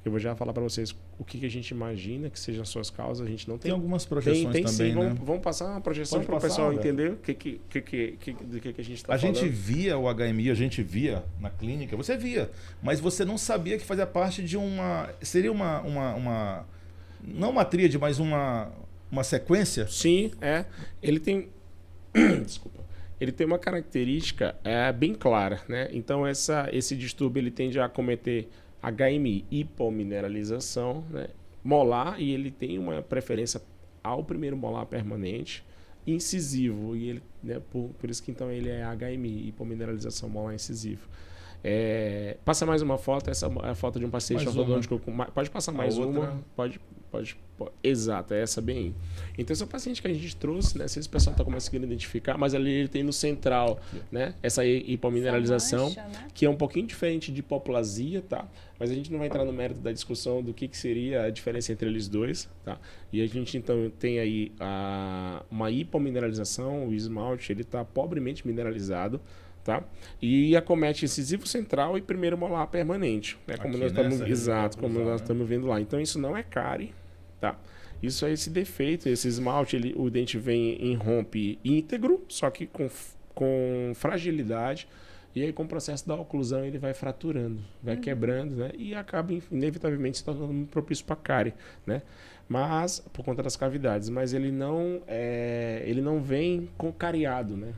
Eu vou já falar para vocês o que a gente imagina que sejam as suas causas. A gente não tem. Tem algumas projeções tem também, sim. né? Vamos passar uma projeção para o pessoal entender do que a gente está falando. A gente via o HMI, a gente via na clínica, você via, mas você não sabia que fazia parte de uma... Seria uma não uma tríade, mas uma sequência? Sim, ele tem... Desculpa. Ele tem uma característica bem clara, né? Então, esse distúrbio ele tende a acometer HMI, hipomineralização, né? Molar, e ele tem uma preferência ao primeiro molar permanente, incisivo, e ele, né, por isso que então ele é HMI, hipomineralização molar incisivo. Passa mais uma foto, essa é a foto de um paciente ortodôntico. Pode passar mais uma? Pode. Exato, é essa bem aí. Então, esse é o paciente que a gente trouxe, né? Se esse pessoal está conseguindo identificar, mas ali ele tem no central, né? Essa hipomineralização, mancha, né? que é um pouquinho diferente de hipoplasia, tá? Mas a gente não vai entrar no mérito da discussão do que seria a diferença entre eles dois, tá? E a gente, então, tem aí uma hipomineralização, o esmalte, ele está pobremente mineralizado, tá? E acomete incisivo central e primeiro molar permanente, né? Como nós estamos vendo lá. Então, isso não é cárie, tá? Isso é esse defeito, esse esmalte, o dente vem rompe íntegro, só que com fragilidade, e aí com o processo da oclusão ele vai fraturando, vai quebrando, né? E acaba inevitavelmente se tornando muito propício para cárie, né? Mas, por conta das cavidades, mas ele não vem com cariado, né?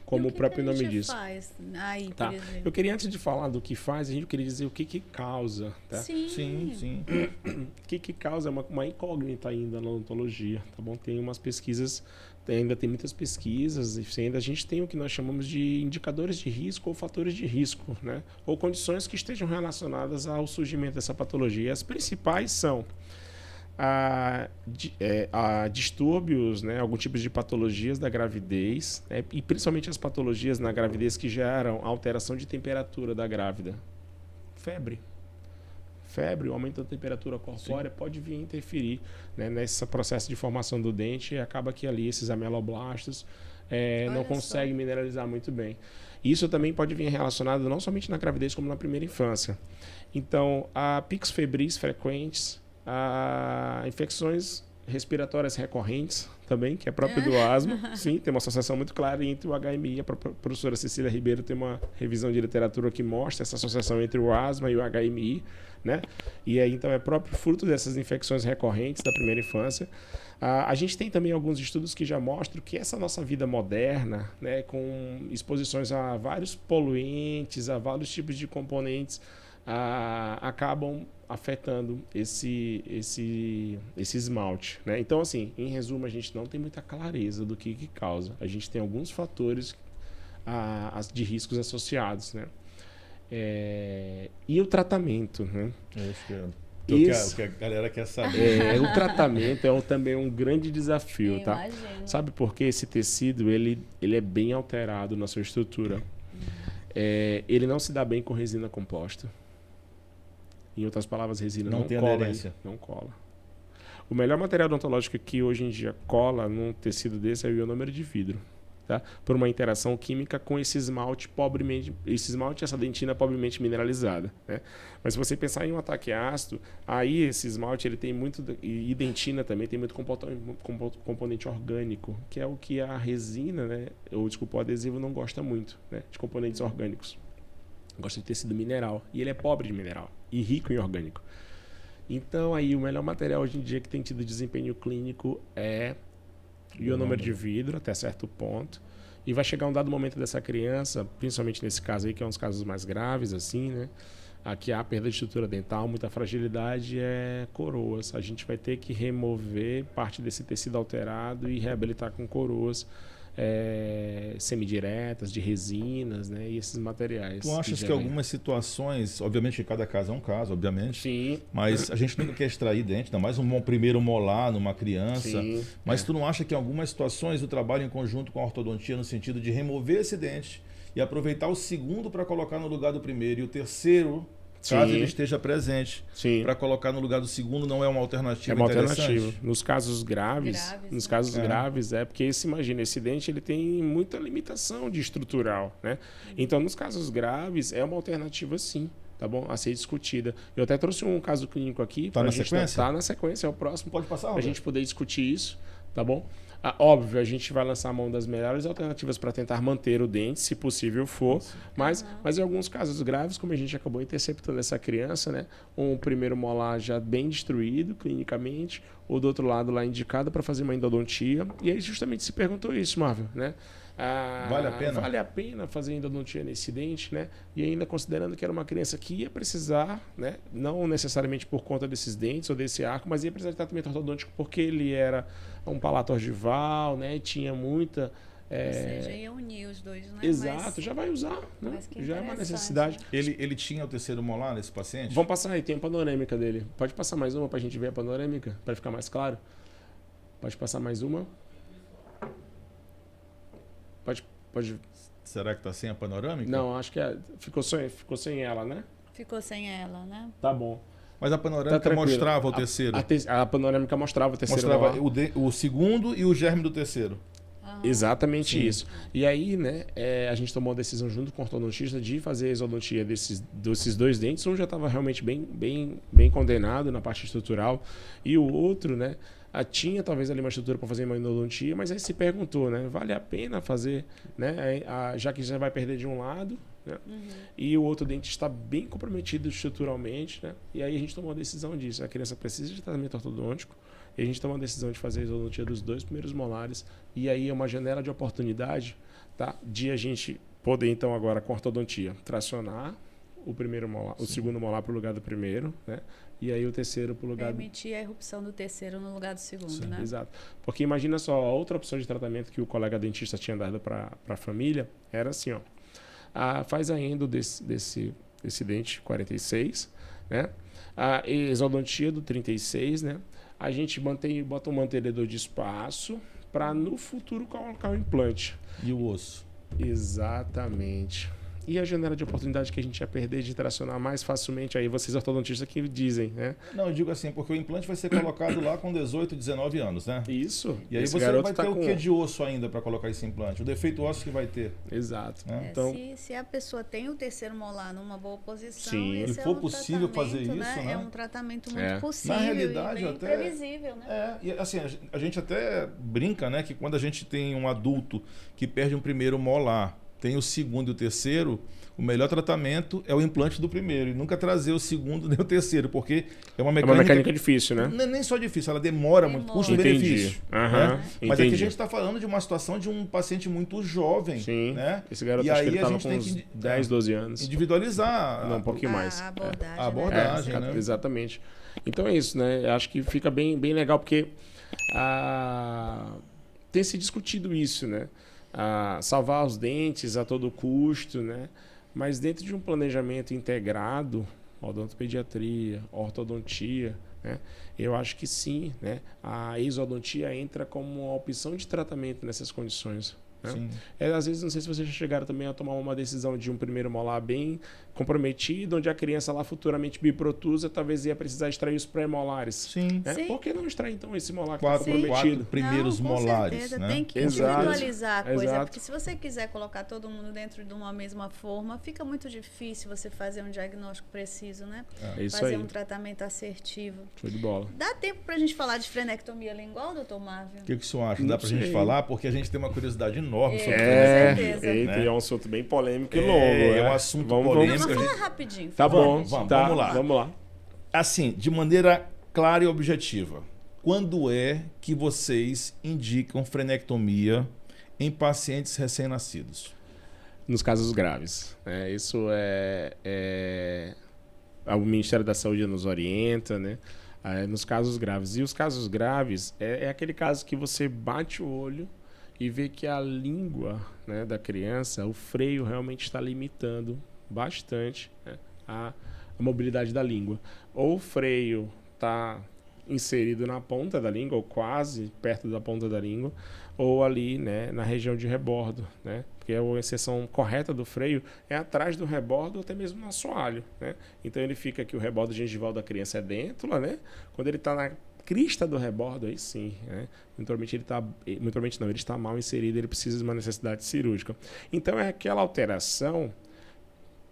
como o próprio nome diz. Faz aí, Tá. por exemplo? Eu queria, antes de falar do que faz, a gente queria dizer o que causa. Tá? Sim. O que causa é uma incógnita ainda na odontologia, tá bom? Tem umas pesquisas, ainda tem muitas pesquisas, e ainda a gente tem o que nós chamamos de indicadores de risco ou fatores de risco, né? Ou condições que estejam relacionadas ao surgimento dessa patologia. As principais são a distúrbios, né, algum tipo de patologias da gravidez, né, e principalmente as patologias na gravidez que geram alteração de temperatura da grávida. Febre, o aumento da temperatura corpórea pode vir a interferir, né, nesse processo de formação do dente, e acaba que ali esses ameloblastos não conseguem mineralizar muito bem. Isso também pode vir relacionado não somente na gravidez, como na primeira infância. Então, há picos febris frequentes, a infecções respiratórias recorrentes também, que é próprio do asma. Sim, tem uma associação muito clara entre o HMI. A professora Cecília Ribeiro tem uma revisão de literatura que mostra essa associação entre o asma e o HMI, né? E aí, então, é próprio fruto dessas infecções recorrentes da primeira infância. A gente tem também alguns estudos que já mostram que essa nossa vida moderna, né, com exposições a vários poluentes, a vários tipos de componentes, acabam afetando esse esmalte, né? Então, assim, em resumo, a gente não tem muita clareza do que causa. A gente tem alguns fatores de riscos associados, né? E o tratamento, né? O que a galera quer saber. O tratamento também um grande desafio, tá? Imagino. Sabe por quê? Esse tecido, ele é bem alterado na sua estrutura. Ele não se dá bem com resina composta. Em outras palavras, resina não tem cola. aderência. Não cola. O melhor material odontológico que hoje em dia cola num tecido desse é o ionômero de vidro. Tá? Por uma interação química com esse esmalte essa dentina pobremente mineralizada, né? Mas se você pensar em um ataque ácido, aí esse esmalte ele tem muito, e dentina também tem muito componente orgânico, que é o que a resina, né, ou desculpa, o adesivo não gosta muito, né, de componentes orgânicos. Gosta de tecido mineral, e ele é pobre de mineral e rico em orgânico. Então aí o melhor material hoje em dia que tem tido desempenho clínico é ionômero de vidro até certo ponto, e vai chegar um dado momento dessa criança, principalmente nesse caso aí, que é um dos casos mais graves, assim, né? Aqui há perda de estrutura dental, muita fragilidade, coroas. A gente vai ter que remover parte desse tecido alterado e reabilitar com coroas semidiretas, de resinas, né? E esses materiais. Tu achas que algumas situações, obviamente que cada caso é um caso, obviamente. Sim. Mas a gente nunca quer extrair dente, ainda mais um primeiro molar numa criança. Sim. Mas tu não acha que em algumas situações o trabalho em conjunto com a ortodontia, no sentido de remover esse dente e aproveitar o segundo para colocar no lugar do primeiro e o terceiro, caso ele esteja presente, para colocar no lugar do segundo, não é uma alternativa? É uma alternativa. Nos casos graves, porque esse dente ele tem muita limitação de estrutural, né? Então, nos casos graves, é uma alternativa sim, tá bom? A ser discutida. Eu até trouxe um caso clínico aqui. Tá na sequência? Tá na sequência, é o próximo. Pode passar, Pra gente poder discutir isso, tá bom? Óbvio, a gente vai lançar a mão das melhores alternativas para tentar manter o dente, se possível for, mas em alguns casos graves, como a gente acabou interceptando essa criança, né, um primeiro molar já bem destruído clinicamente, ou do outro lado lá indicado para fazer uma endodontia, e aí justamente se perguntou isso, Marvel, né? Vale a pena? Vale a pena fazer endodontia nesse dente, né? E ainda considerando que era uma criança que ia precisar, né? Não necessariamente por conta desses dentes ou desse arco, mas ia precisar de tratamento ortodôntico porque ele era um palato ogival, né? E tinha muita... Ou seja, ia unir os dois, né? Exato, já vai usar, né? Já é uma necessidade. Ele tinha o terceiro molar nesse paciente? Vamos passar aí, tem a panorâmica dele. Pode passar mais uma para a gente ver a panorâmica, para ficar mais claro? Pode passar mais uma? Pode. Será que está sem a panorâmica? Não, acho que ficou sem ela, né? Ficou sem ela, né? Tá bom. Mas a panorâmica mostrava o terceiro? A panorâmica mostrava o terceiro. Mostrava o segundo e o germe do terceiro. Exatamente isso. E aí, né, a gente tomou a decisão junto com o ortodontista de fazer a exodontia desses dois dentes. Um já estava realmente bem condenado na parte estrutural, e o outro, né, tinha talvez ali uma estrutura para fazer uma endodontia, mas aí se perguntou, né, vale a pena fazer, né, já que já vai perder de um lado, né, e o outro dente está bem comprometido estruturalmente, né, e aí a gente tomou a decisão disso. A criança precisa de tratamento ortodôntico, e a gente tomou a decisão de fazer a endodontia dos dois primeiros molares, e aí é uma janela de oportunidade tá? De a gente poder, então, agora, com ortodontia, tracionar o primeiro molar, o segundo molar para o lugar do primeiro, né? E aí o terceiro para o lugar Permitir a irrupção do terceiro no lugar do segundo, Sim, né? exato. Porque imagina só, a outra opção de tratamento que o colega dentista tinha dado para a família era assim, ó. Faz a endo desse dente 46, né? A exodontia do 36, né? A gente bota um mantenedor de espaço para no futuro colocar um implante. E o osso? Exatamente. E a janela de oportunidade que a gente ia perder de tracionar mais facilmente, aí vocês ortodontistas que dizem, né? Não, eu digo assim, porque o implante vai ser colocado lá com 18, 19 anos, né? Isso. E aí esse você vai garoto ter o que de osso ainda para colocar esse implante? O defeito ósseo que vai ter. Exato. Né? Então, se a pessoa tem o terceiro molar numa boa posição, sim. esse Se for um possível fazer tratamento, isso, né? É um tratamento muito possível Na realidade, e bem até previsível, né? E assim, a gente até brinca, né, que quando a gente tem um adulto que perde um primeiro molar, tem o segundo e o terceiro, o melhor tratamento é o implante do primeiro e nunca trazer o segundo nem o terceiro, porque é uma mecânica difícil, né? Nem só difícil, ela demora muito, custo-benefício. Né? Mas aqui a gente está falando de uma situação de um paciente muito jovem. Sim. Né? Esse garoto e acho que aí ele a estava gente com tem uns que 10, 12 anos. Individualizar Não, um pouquinho mais. A abordagem. A abordagem, né? Exatamente. Então é isso, né? Acho que fica bem legal porque tem se discutido isso, né? Salvar os dentes a todo custo, né? Mas dentro de um planejamento integrado, odontopediatria, ortodontia, né? Eu acho que sim, né? A exodontia entra como uma opção de tratamento nessas condições. Né? Às vezes, não sei se vocês já chegaram também a tomar uma decisão de um primeiro molar bem comprometido, onde a criança lá futuramente biprotusa talvez ia precisar extrair os pré-molares. Sim. Né? Sim. Por que não extrair então esse molar Quatro comprometido? primeiros com molares. Certeza. Né? Tem que Exato. individualizar a coisa, Exato. porque se você quiser colocar todo mundo dentro de uma mesma forma, fica muito difícil você fazer um diagnóstico preciso, né? É isso fazer aí. um tratamento assertivo. Show de bola. Dá tempo pra gente falar de frenectomia lingual, doutor Marvio? O que o senhor acha? Dá Não pra gente sei. falar? Porque a gente tem uma curiosidade enorme sobre certeza. Eita, né? é um assunto bem polêmico e longo. É né? um assunto vamos, polêmico. Vamos a falar gente- rapidinho. Tá fala bom, rapidinho. tá, vamos lá. Vamos lá. Assim, de maneira clara e objetiva, quando é que vocês indicam frenectomia em pacientes recém-nascidos? Nos casos graves. Né? Isso o Ministério da Saúde nos orienta, né? Nos casos graves. E os casos graves é aquele caso que você bate o olho e vê que a língua, né, da criança, o freio realmente está limitando bastante, né, a mobilidade da língua. Ou o freio está inserido na ponta da língua, ou quase perto da ponta da língua, ou ali, né, na região de rebordo, né? Porque a inserção correta do freio é atrás do rebordo ou até mesmo no assoalho, né? Então ele fica que o rebordo gengival da criança é dentro, né? Quando ele está na crista do rebordo, aí sim, né? Muito provavelmente ele está mal inserido, ele precisa de uma necessidade cirúrgica. Então é aquela alteração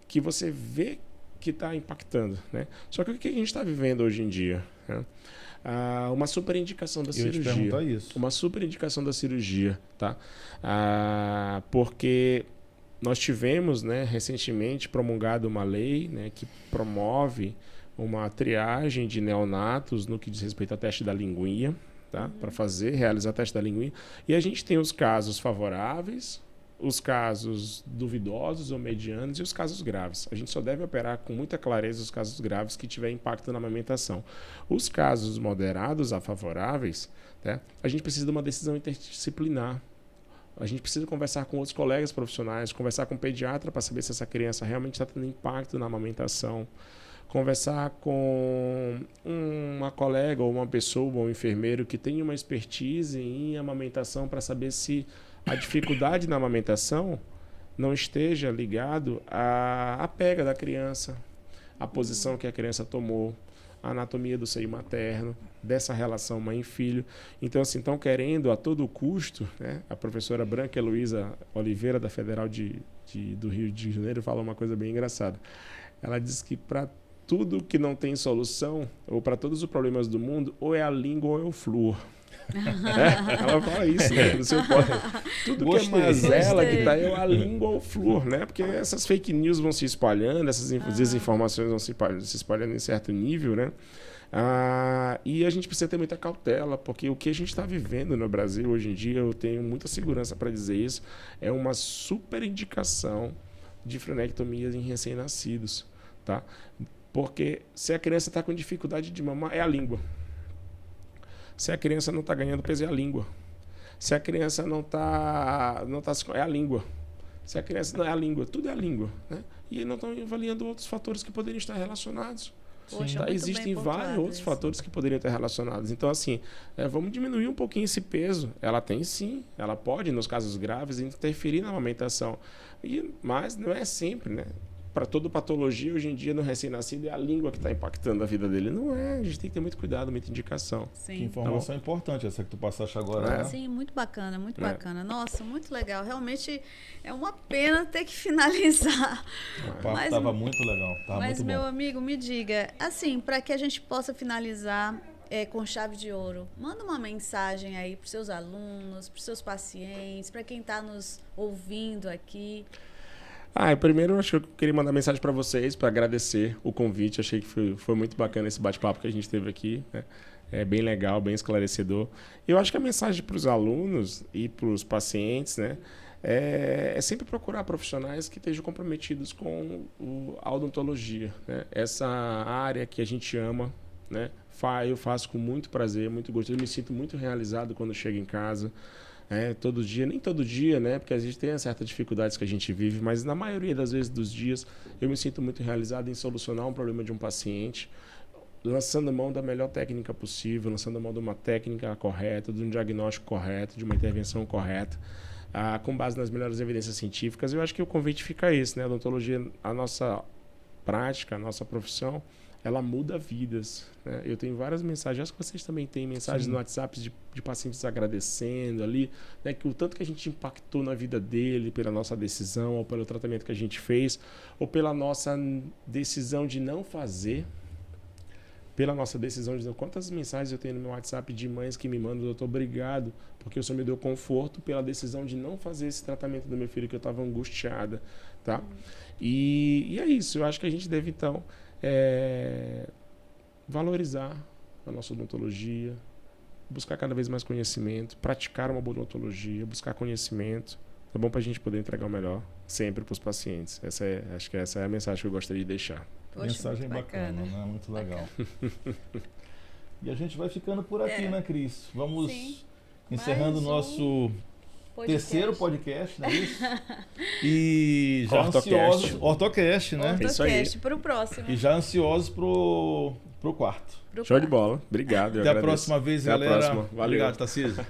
que você vê que está impactando, né? Só que o que a gente está vivendo hoje em dia, né? Uma superindicação da cirurgia. Eu ia te perguntar isso. Uma superindicação da cirurgia, tá? Porque nós tivemos, né, recentemente promulgado uma lei, né, que promove uma triagem de neonatos no que diz respeito ao teste da linguinha, tá? Para realizar o teste da linguinha. E a gente tem os casos favoráveis, os casos duvidosos ou medianos e os casos graves. A gente só deve operar com muita clareza os casos graves que tiver impacto na amamentação. Os casos moderados a favoráveis, né, a gente precisa de uma decisão interdisciplinar. A gente precisa conversar com outros colegas profissionais, conversar com o pediatra para saber se essa criança realmente está tendo impacto na amamentação. Conversar com uma colega ou uma pessoa ou um enfermeiro que tem uma expertise em amamentação para saber se a dificuldade na amamentação não esteja ligado à pega da criança, à posição que a criança tomou, a anatomia do seio materno, dessa relação mãe e filho. Então, assim, estão querendo a todo custo, né? A professora Branca Heloísa Oliveira, da Federal do Rio de Janeiro, fala uma coisa bem engraçada. Ela diz que para tudo que não tem solução, ou para todos os problemas do mundo, ou é a língua ou é o flúor. Ela fala isso, né? No seu tudo que é mazela que tá é a língua ou flor, né? Porque essas fake news vão se espalhando, essas desinformações vão se espalhando em certo nível, né? E a gente precisa ter muita cautela, porque o que a gente está vivendo no Brasil hoje em dia, eu tenho muita segurança para dizer isso, é uma super indicação de frenectomia em recém-nascidos, tá? Porque se a criança está com dificuldade de mamar, é a língua. Se a criança não está ganhando peso, é a língua. Se a criança não tá é a língua. Se a criança não é a língua, tudo é a língua, né? E não estão avaliando outros fatores que poderiam estar relacionados. Poxa, Tá? Existem vários outros fatores que poderiam estar relacionados. Então, assim, vamos diminuir um pouquinho esse peso. Ela tem sim, ela pode, nos casos graves, interferir na amamentação. Mas não é sempre, né? Para toda patologia, hoje em dia, no recém-nascido, é a língua que está impactando a vida dele. Não é, a gente tem que ter muito cuidado, muita indicação. Sim. Que informação importante essa que tu passaste agora, né? Sim, muito bacana, muito bacana. Nossa, muito legal. Realmente é uma pena ter que finalizar. O papo estava muito legal, mas, muito meu bom. amigo, me diga, assim, para que a gente possa finalizar com chave de ouro, manda uma mensagem aí para os seus alunos, para os seus pacientes, para quem está nos ouvindo aqui. Primeiro, acho que eu queria mandar mensagem para vocês, para agradecer o convite. Achei que foi muito bacana esse bate-papo que a gente teve aqui, né? É bem legal, bem esclarecedor. Eu acho que a mensagem para os alunos e para os pacientes, né, é sempre procurar profissionais que estejam comprometidos com a odontologia, né? Essa área que a gente ama, né? Eu faço com muito prazer, muito gosto. Eu me sinto muito realizado quando chego em casa. Todo dia, nem todo dia, né? Porque a gente tem certas dificuldades que a gente vive, mas na maioria das vezes dos dias eu me sinto muito realizado em solucionar um problema de um paciente, lançando mão da melhor técnica possível, lançando mão de uma técnica correta, de um diagnóstico correto, de uma intervenção correta, com base nas melhores evidências científicas. Eu acho que o convite fica esse, né? A odontologia, a nossa prática, a nossa profissão, ela muda vidas, né? Eu tenho várias mensagens, acho que vocês também têm mensagens no WhatsApp de pacientes agradecendo ali, né, que o tanto que a gente impactou na vida dele pela nossa decisão, ou pelo tratamento que a gente fez, ou pela nossa decisão de não fazer, Quantas mensagens eu tenho no meu WhatsApp de mães que me mandam: doutor, obrigado, porque o senhor me deu conforto pela decisão de não fazer esse tratamento do meu filho, que eu estava angustiada, tá? E é isso, eu acho que a gente deve, então, valorizar a nossa odontologia, buscar cada vez mais conhecimento, praticar uma boa odontologia, buscar conhecimento, tá bom? Para a gente poder entregar o melhor sempre para os pacientes. Acho que essa é a mensagem que eu gostaria de deixar. Poxa, mensagem bacana, né? Muito legal. E a gente vai ficando por aqui, né, Cris? Vamos encerrando o nosso terceiro podcast, não é isso? E já ansiosos... Ortocast, né? Ortocast para o próximo. E já ansiosos pro quarto. Show de bola. Obrigado. Até a próxima vez, galera. Até a próxima. Valeu. Obrigado, Tarcísio.